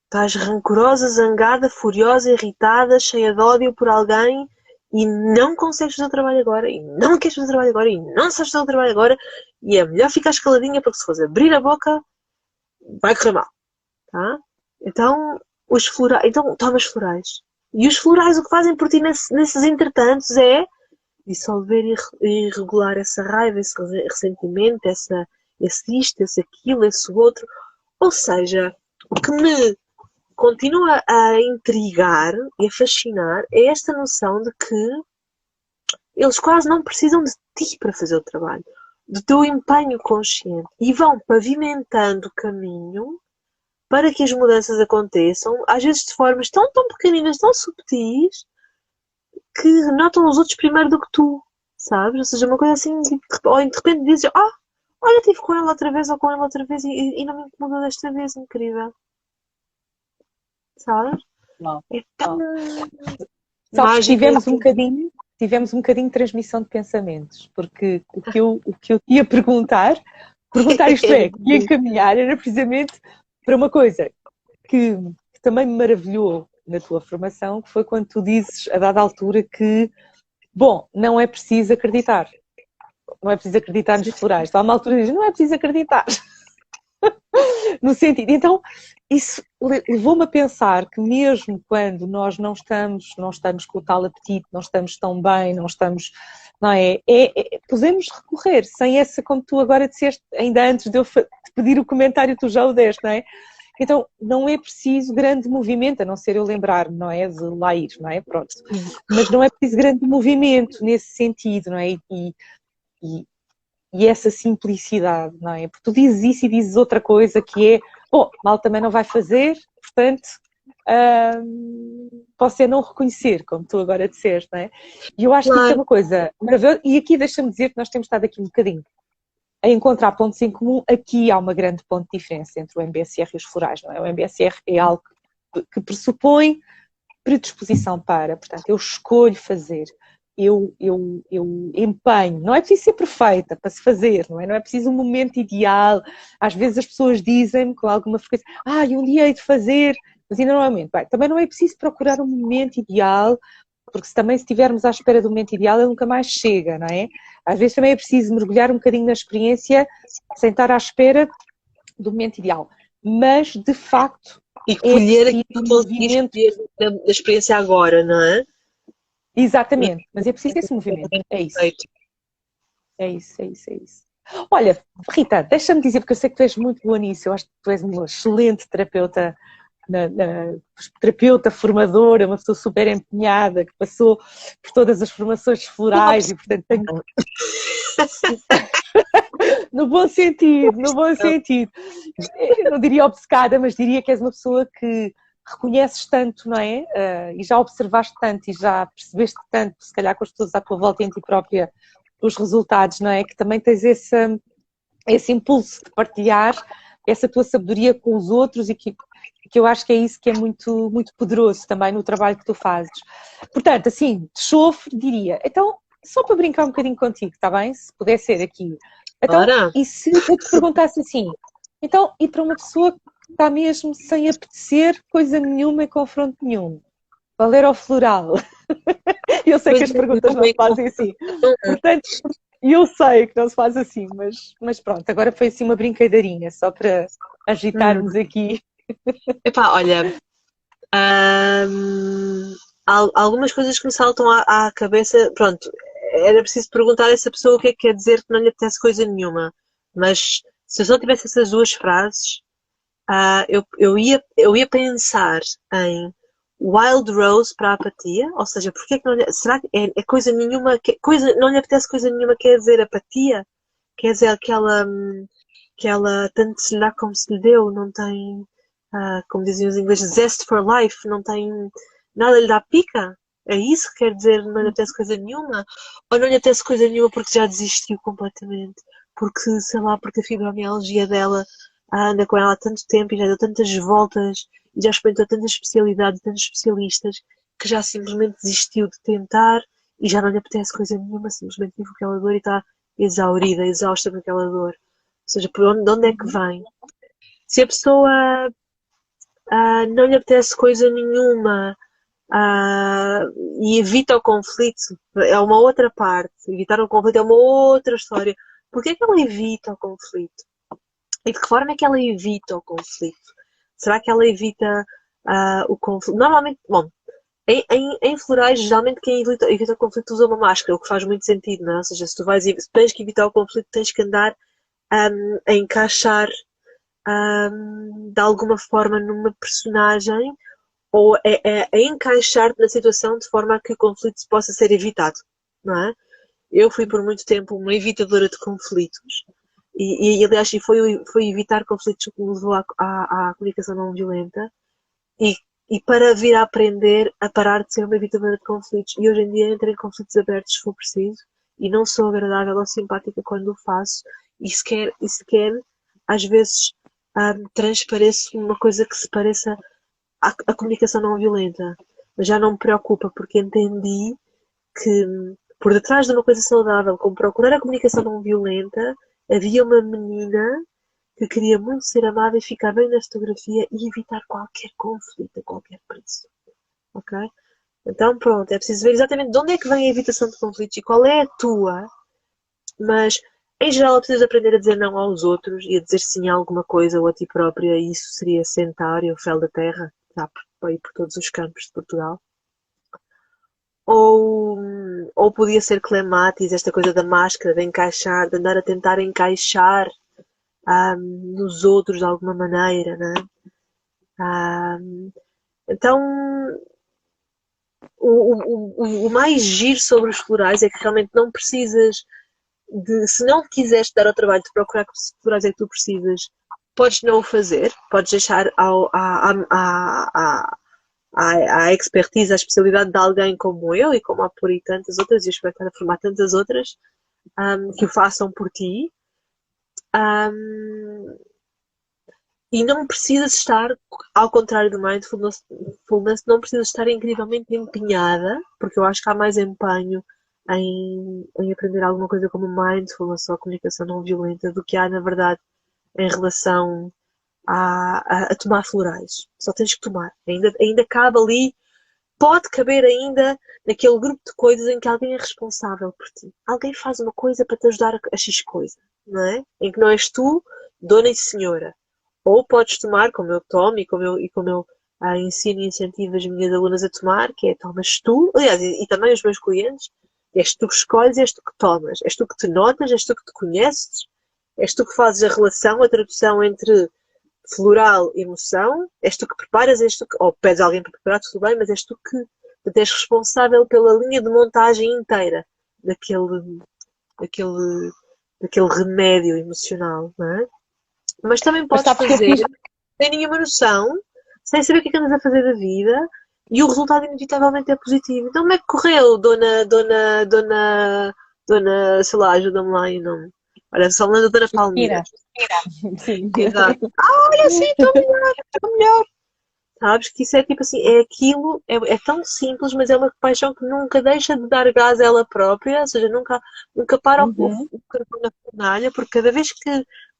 estás rancorosa, zangada, furiosa, irritada, cheia de ódio por alguém e não consegues fazer o trabalho agora, e não queres fazer o trabalho agora, e não sabes fazer o trabalho agora, e é melhor ficar caladinha porque se fores abrir a boca, vai correr mal, tá? Então, os florais, então toma os florais. E os florais o que fazem por ti nesses entretantos é dissolver e regular essa raiva, esse ressentimento, esse isto, esse aquilo, esse outro. Ou seja, o que me continua a intrigar e a fascinar é esta noção de que eles quase não precisam de ti para fazer o trabalho, do teu empenho consciente, e vão pavimentando o caminho para que as mudanças aconteçam, às vezes de formas tão, tão pequeninas, tão subtis, que notam os outros primeiro do que tu, sabes? Ou seja, uma coisa assim, ou de repente dizes, olha, estive com ela outra vez ou com ela outra vez e não me incomodou desta vez, incrível. Sabes? Não, É tão sabes que mágico. tivemos um bocadinho de transmissão de pensamentos, porque o que eu te ia perguntar isto é, que ia encaminhar era precisamente para uma coisa que também me maravilhou na tua formação, que foi quando tu dizes, a dada altura, que, bom, não é preciso acreditar. Não é preciso acreditar nos florais. Há uma altura que diz, não é preciso acreditar. No sentido, então, isso levou-me a pensar que mesmo quando nós não estamos com o tal apetite, não estamos tão bem, não é? Podemos recorrer sem essa, como tu agora disseste, ainda antes de eu pedir o comentário, tu já o deste, não é? Então, não é preciso grande movimento, a não ser eu lembrar-me, não é? De lá ir, não é? Pronto. Mas não é preciso grande movimento nesse sentido, não é? E essa simplicidade, não é? Porque tu dizes isso e dizes outra coisa que é, bom, mal também não vai fazer, portanto, posso é não reconhecer, como tu agora disseste, não é? E eu acho que isso é uma coisa maravilhosa, e aqui deixa-me dizer que nós temos estado aqui um bocadinho a encontrar pontos em comum. Aqui há uma grande ponto de diferença entre o MBSR e os florais, não é? O MBSR é algo que pressupõe predisposição para, portanto, eu escolho fazer, eu empenho, não é preciso ser perfeita para se fazer, não é preciso um momento ideal. Às vezes as pessoas dizem-me com alguma frequência, um dia hei de fazer, mas ainda não é o momento. Bem, também não é preciso procurar um momento ideal, porque se estivermos à espera do momento ideal, ele nunca mais chega, não é? Às vezes também é preciso mergulhar um bocadinho na experiência, sem estar à espera do momento ideal. Mas, de facto, e colher aquilo da experiência agora, não é? Exatamente, mas é preciso esse movimento, é isso. É isso. Olha, Rita, deixa-me dizer, porque eu sei que tu és muito boa nisso, eu acho que tu és uma excelente terapeuta, terapeuta formadora, uma pessoa super empenhada, que passou por todas as formações florais e, portanto, tenho... No bom sentido. Eu não diria obcecada, mas diria que és uma pessoa que reconheces tanto, não é? E já observaste tanto e já percebeste tanto, se calhar com as pessoas à tua volta e em ti própria, os resultados, não é? Que também tens esse impulso de partilhar essa tua sabedoria com os outros e que eu acho que é isso que é muito, muito poderoso também no trabalho que tu fazes. Portanto, assim, de chofre, diria, então, só para brincar um bocadinho contigo, está bem? Se puder ser aqui. Então, e se eu te perguntasse assim, então, e para uma pessoa que está mesmo sem apetecer coisa nenhuma e confronto nenhum, qual era o floral? Eu sei que as perguntas não se fazem assim. Portanto, eu sei que não se faz assim, mas pronto, agora foi assim uma brincadeirinha, só para agitarmos aqui. Epá, olha, Ahm, Algumas coisas que me saltam à cabeça, pronto, era preciso perguntar a essa pessoa o que é que quer dizer que não lhe apetece coisa nenhuma. Mas se eu só tivesse essas duas frases, eu ia pensar em Wild Rose para a apatia, ou seja, porque é que não lhe, será que é coisa nenhuma, coisa, não lhe apetece coisa nenhuma, quer dizer apatia? Quer dizer aquela tanto se lhe dá como se lhe deu, não tem, como diziam os ingleses, zest for life, não tem, nada lhe dá pica? É isso que quer dizer não lhe apetece coisa nenhuma? Ou não lhe apetece coisa nenhuma porque já desistiu completamente? Porque, sei lá, porque a fibromialgia dela anda com ela há tanto tempo e já deu tantas voltas e já experimentou tantas especialidades, tantos especialistas, que já simplesmente desistiu de tentar e já não lhe apetece coisa nenhuma, simplesmente vive com aquela dor e está exaurida, exausta com aquela dor. Ou seja, de onde é que Uhum. vem? Se a pessoa não lhe apetece coisa nenhuma ah, e evita o conflito, é uma outra parte. Evitar o conflito é uma outra história. Porquê é que ela evita o conflito? E de que forma é que ela evita o conflito? Será que ela evita o conflito? Normalmente, bom, em florais, geralmente quem evita o conflito usa uma máscara, o que faz muito sentido, não é? Ou seja, se tens que evitar o conflito, tens que andar a encaixar de alguma forma numa personagem ou a encaixar-te na situação de forma a que o conflito possa ser evitado, não é? Eu fui por muito tempo uma evitadora de conflitos aliás, foi evitar conflitos que me levou à comunicação não violenta e, e para vir a aprender a parar de ser uma evitadora de conflitos. E hoje em dia entro em conflitos abertos se for preciso e não sou agradável ou simpática quando o faço e sequer às vezes transpareço uma coisa que se pareça à comunicação não violenta. Mas já não me preocupa porque entendi que por detrás de uma coisa saudável, como procurar a comunicação não violenta, havia uma menina que queria muito ser amada e ficar bem na fotografia e evitar qualquer conflito a qualquer preço. Ok? Então, pronto, é preciso ver exatamente de onde é que vem a evitação de conflitos e qual é a tua, mas em geral é preciso aprender a dizer não aos outros e a dizer sim a alguma coisa ou a ti própria, e isso seria sentar e o fel da terra, já por todos os campos de Portugal. Ou, ou podia ser clematis, esta coisa da máscara, de encaixar, de andar a tentar encaixar nos outros de alguma maneira, né? Então, o mais giro sobre os florais é que realmente não precisas se não quiseres dar ao trabalho de procurar que florais é que tu precisas, podes não o fazer, podes deixar à expertise, à especialidade de alguém como eu e como há por aí tantas outras, e eu espero estar a formar tantas outras, que o façam por ti. Um, e não precisas estar, ao contrário do mindfulness, não precisas estar incrivelmente empenhada, porque eu acho que há mais empenho em aprender alguma coisa como mindfulness ou comunicação não violenta do que há, na verdade, em relação a tomar florais. Só tens que tomar. Ainda cabe ali, pode caber ainda naquele grupo de coisas em que alguém é responsável por ti. Alguém faz uma coisa para te ajudar a X coisa, não é? Em que não és tu, dona e senhora. Ou podes tomar, como eu tomo e como eu ensino e incentivo as minhas alunas a tomar, que é tomas tu, aliás, e também os meus clientes, és tu que escolhes, és tu que tomas, és tu que te notas, és tu que te conheces, és tu que fazes a relação, a tradução entre floral e emoção, és tu que preparas, és tu que, ou pedes alguém para preparar, tudo bem, mas és tu que és responsável pela linha de montagem inteira daquele, daquele, daquele remédio emocional, não é? Mas também Mas podes está porque eu fazer fiz. sem nenhuma noção, sem saber o que é que andas a fazer da vida, e o resultado inevitavelmente é positivo. Então como é que correu, sei lá, ajuda-me lá e não. Olha, só me lembro da Dona Palmira. Mira, sim. Exato. Olha, sim, estou melhor. Sabes que isso é tipo assim, é aquilo, é tão simples, mas é uma paixão que nunca deixa de dar gás a ela própria, ou seja, nunca para Uhum. o carvão na fornalha, porque cada vez que,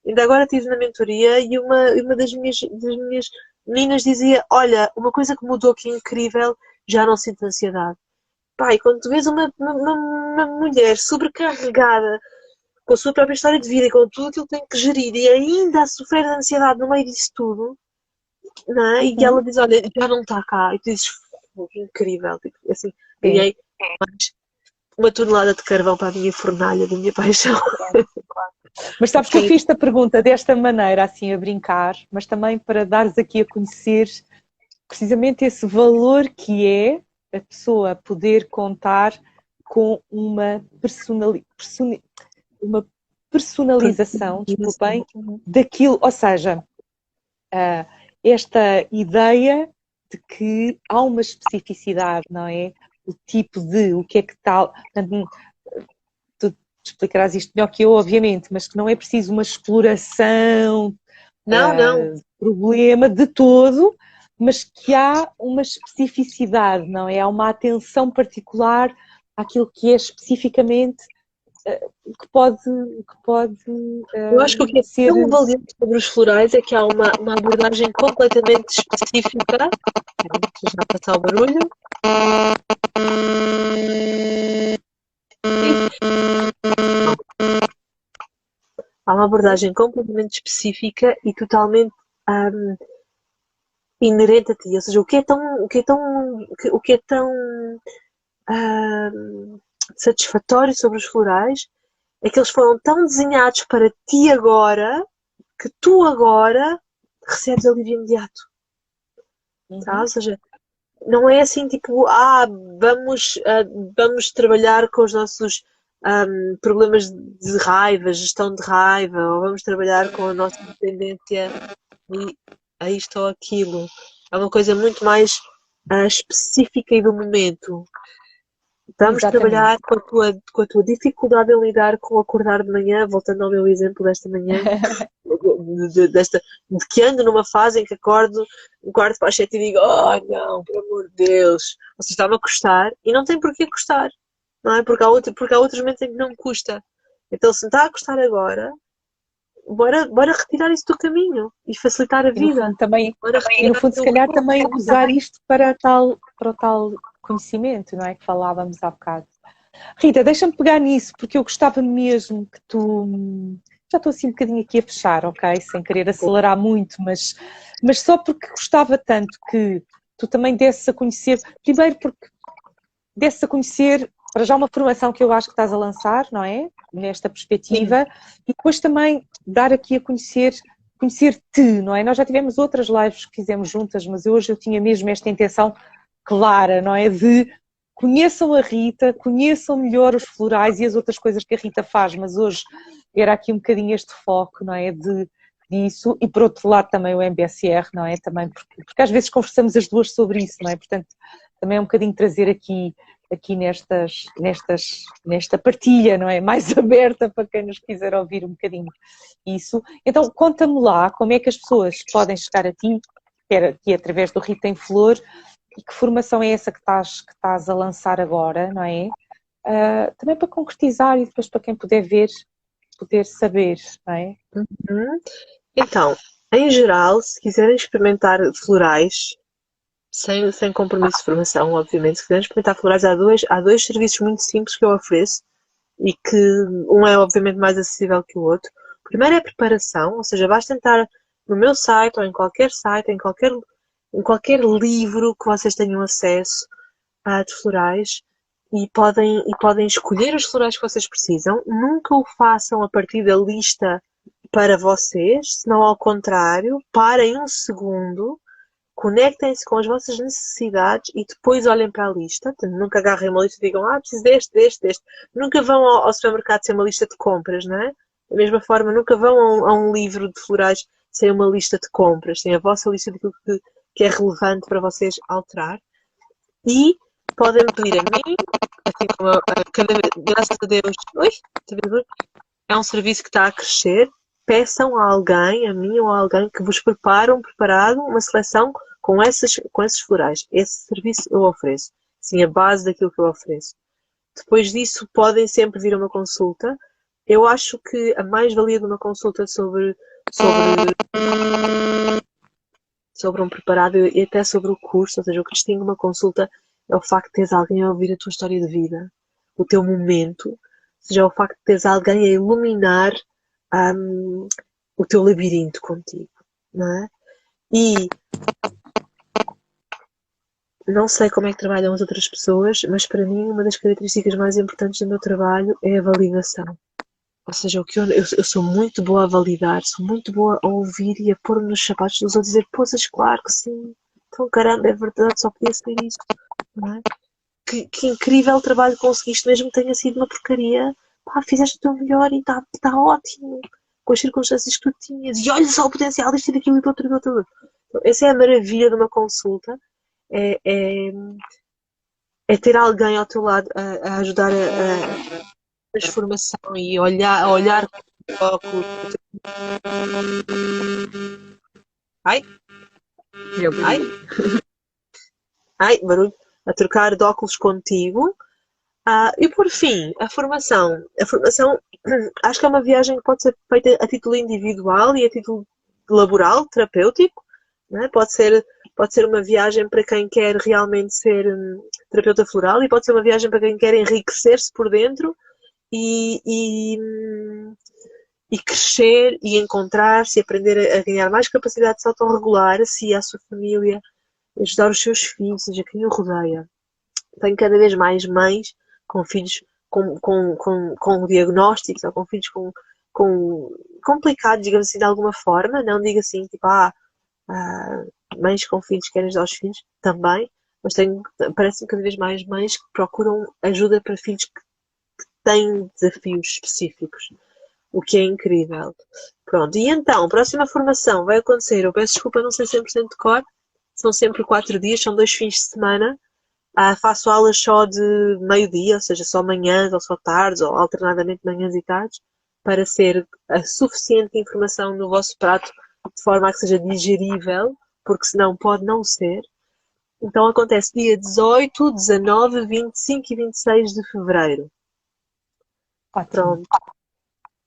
ainda agora estive na mentoria e uma das minhas meninas dizia, olha, uma coisa que mudou que é incrível, já não sinto ansiedade. Pai, quando tu vês uma mulher sobrecarregada com a sua própria história de vida e com tudo aquilo que tem que gerir e ainda a sofrer de ansiedade no meio disso tudo, não é? E Uhum. ela diz, olha, já não está cá. E tu dizes, "Fogo, incrível, tipo, assim, Sim, ganhei mais uma tonelada de carvão para a minha fornalha da minha paixão. claro. Mas sabes que eu Sim, fiz-te a pergunta desta maneira, assim, a brincar, mas também para dares aqui a conhecer precisamente esse valor que é a pessoa poder contar com uma personalização, desculpem, daquilo, ou seja, ah, esta ideia de que há uma especificidade, não é? O tipo de, o que é que tal. Portanto, tu explicarás isto melhor que eu, obviamente, mas que não é preciso uma exploração, não, não. problema de todo, mas que há uma especificidade, não é? Há uma atenção particular àquilo que é especificamente Eu acho que o que é ser. tão valioso sobre os florais é que há uma abordagem completamente específica. Deixa já passar o barulho. Há uma abordagem completamente específica e totalmente hum, inerente a ti. Ou seja, o que é tão hum, satisfatório sobre os florais é que eles foram tão desenhados para ti agora que tu agora recebes alívio imediato. Tá? Uhum. Ou seja, não é assim tipo, vamos trabalhar com os nossos problemas de raiva, gestão de raiva, ou vamos trabalhar com a nossa dependência a isto ou aquilo. É uma coisa muito mais específica e do momento. Vamos Exatamente. trabalhar com a tua dificuldade em lidar com acordar de manhã, voltando ao meu exemplo desta manhã, de que ando numa fase em que acordo um quarto para as 7 e digo, oh não, pelo amor de Deus, ou seja, está-me a custar e não tem por que custar, não é? Porque há outros momentos em que não me custa. Então, se me está a custar agora, bora retirar isso do caminho e facilitar a E no vida. fundo também, Bora e no retirar fundo se o calhar também usar isto para o tal conhecimento, não é? Que falávamos há bocado. Rita, deixa-me pegar nisso, porque eu gostava mesmo que tu. Já estou assim um bocadinho aqui a fechar, ok? Sem querer acelerar muito, mas só porque gostava tanto que tu também desses a conhecer. Primeiro, porque desses a conhecer, para já, uma formação que eu acho que estás a lançar, não é? Nesta Sim, perspectiva, e depois também dar aqui a conhecer-te, não é? Nós já tivemos outras lives que fizemos juntas, mas hoje eu tinha mesmo esta intenção clara, não é? De conheçam a Rita, conheçam melhor os florais e as outras coisas que a Rita faz, mas hoje era aqui um bocadinho este foco, não é? Disso, e por outro lado também o MBSR, não é? Também porque às vezes conversamos as duas sobre isso, não é? Portanto, também é um bocadinho trazer aqui nesta partilha, não é? Mais aberta para quem nos quiser ouvir um bocadinho isso. Então, conta-me lá como é que as pessoas podem chegar a ti, que é através do Rita em Flor, e que formação é essa que estás a lançar agora, não é? Também para concretizar e depois para quem puder ver, poder saber, não é? Uhum. Então, em geral, se quiserem experimentar florais, sem compromisso de formação, obviamente, se quiserem experimentar florais, há dois serviços muito simples que eu ofereço e que um é obviamente mais acessível que o outro. O primeiro é a preparação, ou seja, basta entrar no meu site, em qualquer livro que vocês tenham acesso de florais e podem escolher os florais que vocês precisam. Nunca o façam a partir da lista para vocês, senão ao contrário, parem um segundo, conectem-se com as vossas necessidades e depois olhem para a lista. Portanto, nunca agarrem uma lista e digam, preciso deste, deste, deste. Nunca vão ao supermercado sem uma lista de compras, não é? Da mesma forma, nunca vão a um livro de florais sem uma lista de compras, sem a vossa lista daquilo que é relevante para vocês alterar. E podem pedir a mim, assim como graças a Deus, é um serviço que está a crescer. Peçam a alguém, a mim ou a alguém, que vos preparado uma seleção com esses florais. Esse serviço eu ofereço. Sim, a base daquilo que eu ofereço. Depois disso, podem sempre vir a uma consulta. Eu acho que a mais-valia de uma consulta sobre um preparado e até sobre o curso, ou seja, o que distingue uma consulta é o facto de teres alguém a ouvir a tua história de vida, o teu momento, ou seja, é o facto de teres alguém a iluminar o teu labirinto contigo, não é? E não sei como é que trabalham as outras pessoas, mas para mim uma das características mais importantes do meu trabalho é a validação. Ou seja, eu sou muito boa a validar, sou muito boa a ouvir e a pôr-me nos sapatos dos outros e dizer, poças, claro que sim, então caramba, é verdade, só podia ser isto, não é? Que incrível trabalho conseguiste, mesmo que tenha sido uma porcaria, pá, fizeste o teu melhor e está ótimo, com as circunstâncias que tu tinhas, e olha só o potencial disto e daquilo e do outro e do outro. Então, essa é a maravilha de uma consulta, é, é, é ter alguém ao teu lado a ajudar a transformação e a olhar com óculos. Ai, Meu ai, barulho. ai, barulho. A trocar de óculos contigo. E por fim, a formação. A formação, acho que é uma viagem que pode ser feita a título individual e a título laboral, terapêutico. Né? Pode ser uma viagem para quem quer realmente ser terapeuta floral e pode ser uma viagem para quem quer enriquecer-se por dentro e, e crescer e encontrar-se e aprender a ganhar mais capacidade de se autorregular a si e à sua família, ajudar os seus filhos, seja quem o rodeia. Tenho cada vez mais mães com filhos com diagnósticos ou com filhos com complicados, digamos assim, de alguma forma. Não digo assim, tipo, mães com filhos que querem ajudar os filhos, também. Mas parece-me cada vez mais mães que procuram ajuda para filhos que têm desafios específicos. O que é incrível. Pronto, e então, a próxima formação vai acontecer, eu peço desculpa, não sei 100% de cor, são sempre 4 dias, são 2 fins de semana. Faço aulas só de meio-dia, ou seja, só manhãs ou só tardes, ou alternadamente manhãs e tardes, para ser a suficiente informação no vosso prato, de forma a que seja digerível, porque senão pode não ser. Então acontece dia 18, 19, 25 e 26 de fevereiro. Ótimo. Pronto.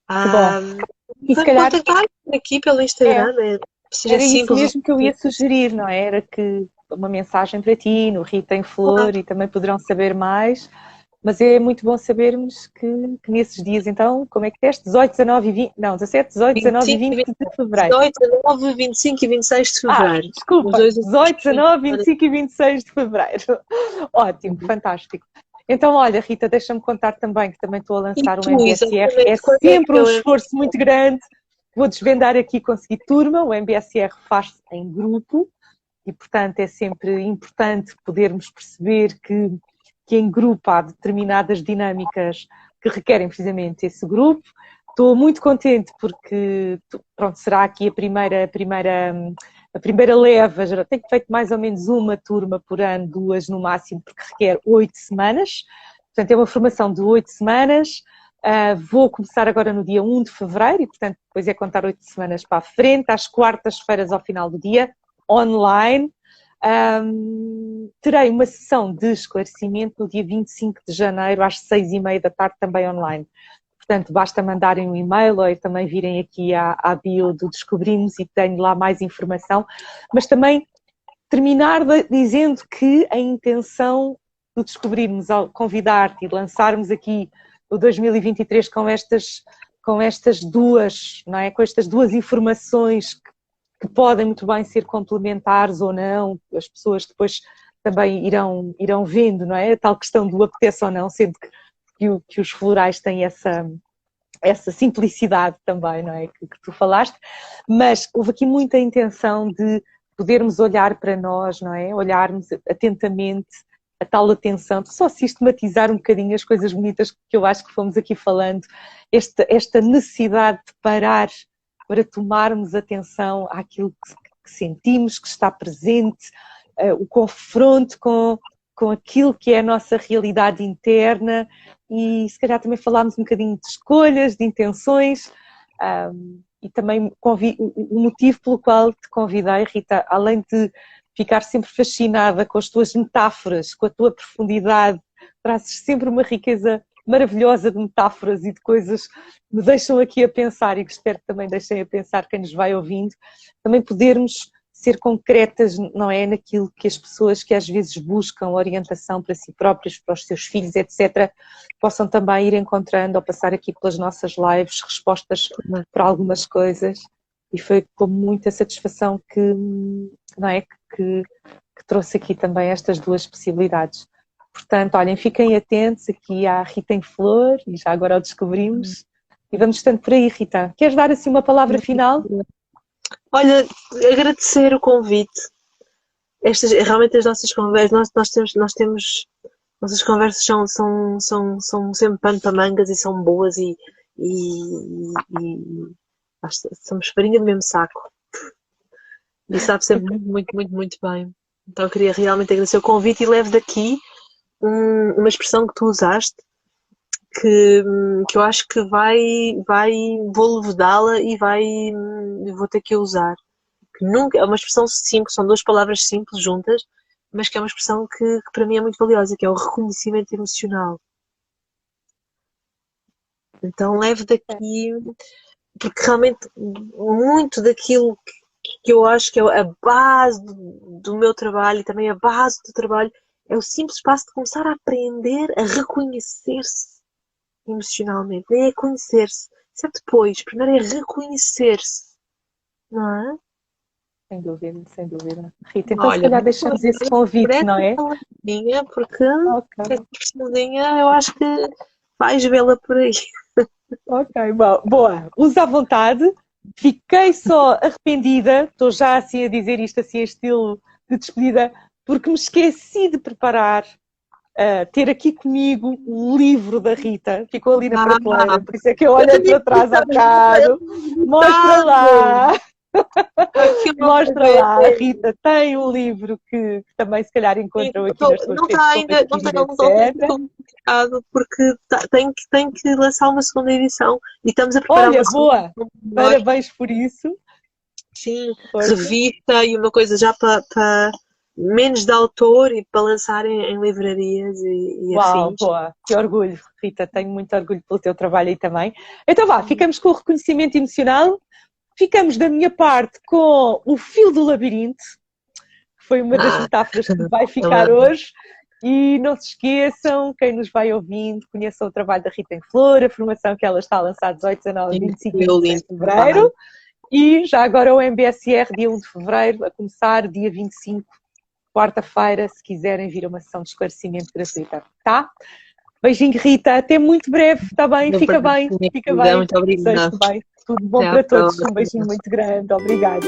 Que bom. E se calhar Contactar aqui pelo Instagram, seja era isso simples. mesmo que eu ia sugerir, não é? Era que uma mensagem para ti, no Rita em Flor, e também poderão saber mais. Mas é muito bom sabermos que nesses dias, então, como é que és? 18, 19 e 20, não, 17, 18, 19 e 20 de fevereiro. 18, 19, 25 e 26 de fevereiro. Desculpa, 18, 19, 25 e 26 de fevereiro. Ótimo, fantástico. Então, olha, Rita, deixa-me contar também que também estou a lançar um MBSR. É sempre um esforço muito grande. Vou desvendar aqui, conseguir turma. O MBSR faz-se em grupo e, portanto, é sempre importante podermos perceber que em grupo há determinadas dinâmicas que requerem precisamente esse grupo. Estou muito contente porque, pronto, será aqui a primeira leva. Já tenho feito mais ou menos uma turma por ano, 2 no máximo, porque requer 8 semanas. Portanto, é uma formação de 8 semanas. Vou começar agora no dia 1 de fevereiro e, portanto, depois é contar 8 semanas para a frente, às quartas-feiras ao final do dia, online. Terei uma sessão de esclarecimento no dia 25 de janeiro, às 6h30 da tarde, também online. Portanto, basta mandarem um e-mail ou também virem aqui à bio do Descobrimos e tenho lá mais informação. Mas também terminar dizendo que a intenção do Descobrirmos ao convidar-te e lançarmos aqui o 2023 com estas duas, não é? Com estas duas informações que podem muito bem ser complementares ou não, as pessoas depois também irão vendo, não é? A tal questão do apetece ou não, sendo que os florais têm essa simplicidade também, não é? Que tu falaste, mas houve aqui muita intenção de podermos olhar para nós, não é? Olharmos atentamente, a tal atenção, só sistematizar um bocadinho as coisas bonitas que eu acho que fomos aqui falando, esta necessidade de parar para tomarmos atenção àquilo que sentimos, que está presente, o confronto com aquilo que é a nossa realidade interna e se calhar também falámos um bocadinho de escolhas, de intenções e também o motivo pelo qual te convidei, Rita, além de ficar sempre fascinada com as tuas metáforas, com a tua profundidade, trazes sempre uma riqueza maravilhosa de metáforas e de coisas que me deixam aqui a pensar e que espero que também deixem a pensar quem nos vai ouvindo, também podermos ser concretas, não é, naquilo que as pessoas que às vezes buscam orientação para si próprias, para os seus filhos, etc., possam também ir encontrando ou passar aqui pelas nossas lives respostas para algumas coisas e foi com muita satisfação que, não é, que trouxe aqui também estas duas possibilidades. Portanto, olhem, fiquem atentos aqui à Rita em Flor, e já agora o descobrimos, e vamos estando por aí, Rita. Queres dar assim uma palavra final? Olha, agradecer o convite. Realmente as nossas conversas, nossas conversas são sempre pano para mangas e são boas e somos farinha do mesmo saco. E sabe sempre muito, muito, muito, muito bem. Então eu queria realmente agradecer o convite e levo daqui uma expressão que tu usaste que eu acho que vou levedá-la e vou ter que usar. Que nunca, é uma expressão simples, são duas palavras simples juntas, mas que é uma expressão que para mim é muito valiosa, que é o reconhecimento emocional. Então levo daqui, porque realmente muito daquilo que eu acho que é a base do meu trabalho e também a base do trabalho é o simples passo de começar a aprender a reconhecer-se emocionalmente. Nem é conhecer-se, isso é depois. Primeiro é reconhecer-se, não é? Sem dúvida, sem dúvida. Rita, então se Olha, calhar deixamos esse convite, não é? Porque Ok, personalzinha eu acho que vais vê-la por aí. ok, bom, boa. Usa à vontade. Fiquei só arrependida, estou já assim a dizer isto assim em estilo de despedida, porque me esqueci de preparar, ter aqui comigo o livro da Rita, ficou ali na prateleira, por isso é que eu olhei para trás há bocado. Mostra lá! Mostra lá, a Rita tem um livro que também se calhar encontram aqui nas suas Não redes está ainda, etc. complicado porque tem que lançar uma segunda edição e estamos a preparar Olha, uma segunda. boa! Parabéns por isso. Sim, Força. revista e uma coisa já para menos de autor e para lançar em livrarias e Uau, afins. boa, que orgulho, Rita, tenho muito orgulho pelo teu trabalho aí também. Então vá, ficamos com o reconhecimento emocional, ficamos da minha parte com o fio do labirinto, que foi uma das metáforas que vai ficar hoje, e não se esqueçam, quem nos vai ouvindo, conheçam o trabalho da Rita em Flor, a formação que ela está a lançar 18, 19, 25 e 26 de fevereiro, e já agora o MBSR, dia 1 de fevereiro, a começar dia 25, quarta-feira, se quiserem vir a uma sessão de esclarecimento gratuita, tá? Beijinho, Rita, até muito breve, está bem? Fica bem, fica bem. Muito obrigada. Bem. Tudo bom para todos, um beijinho muito grande, obrigada.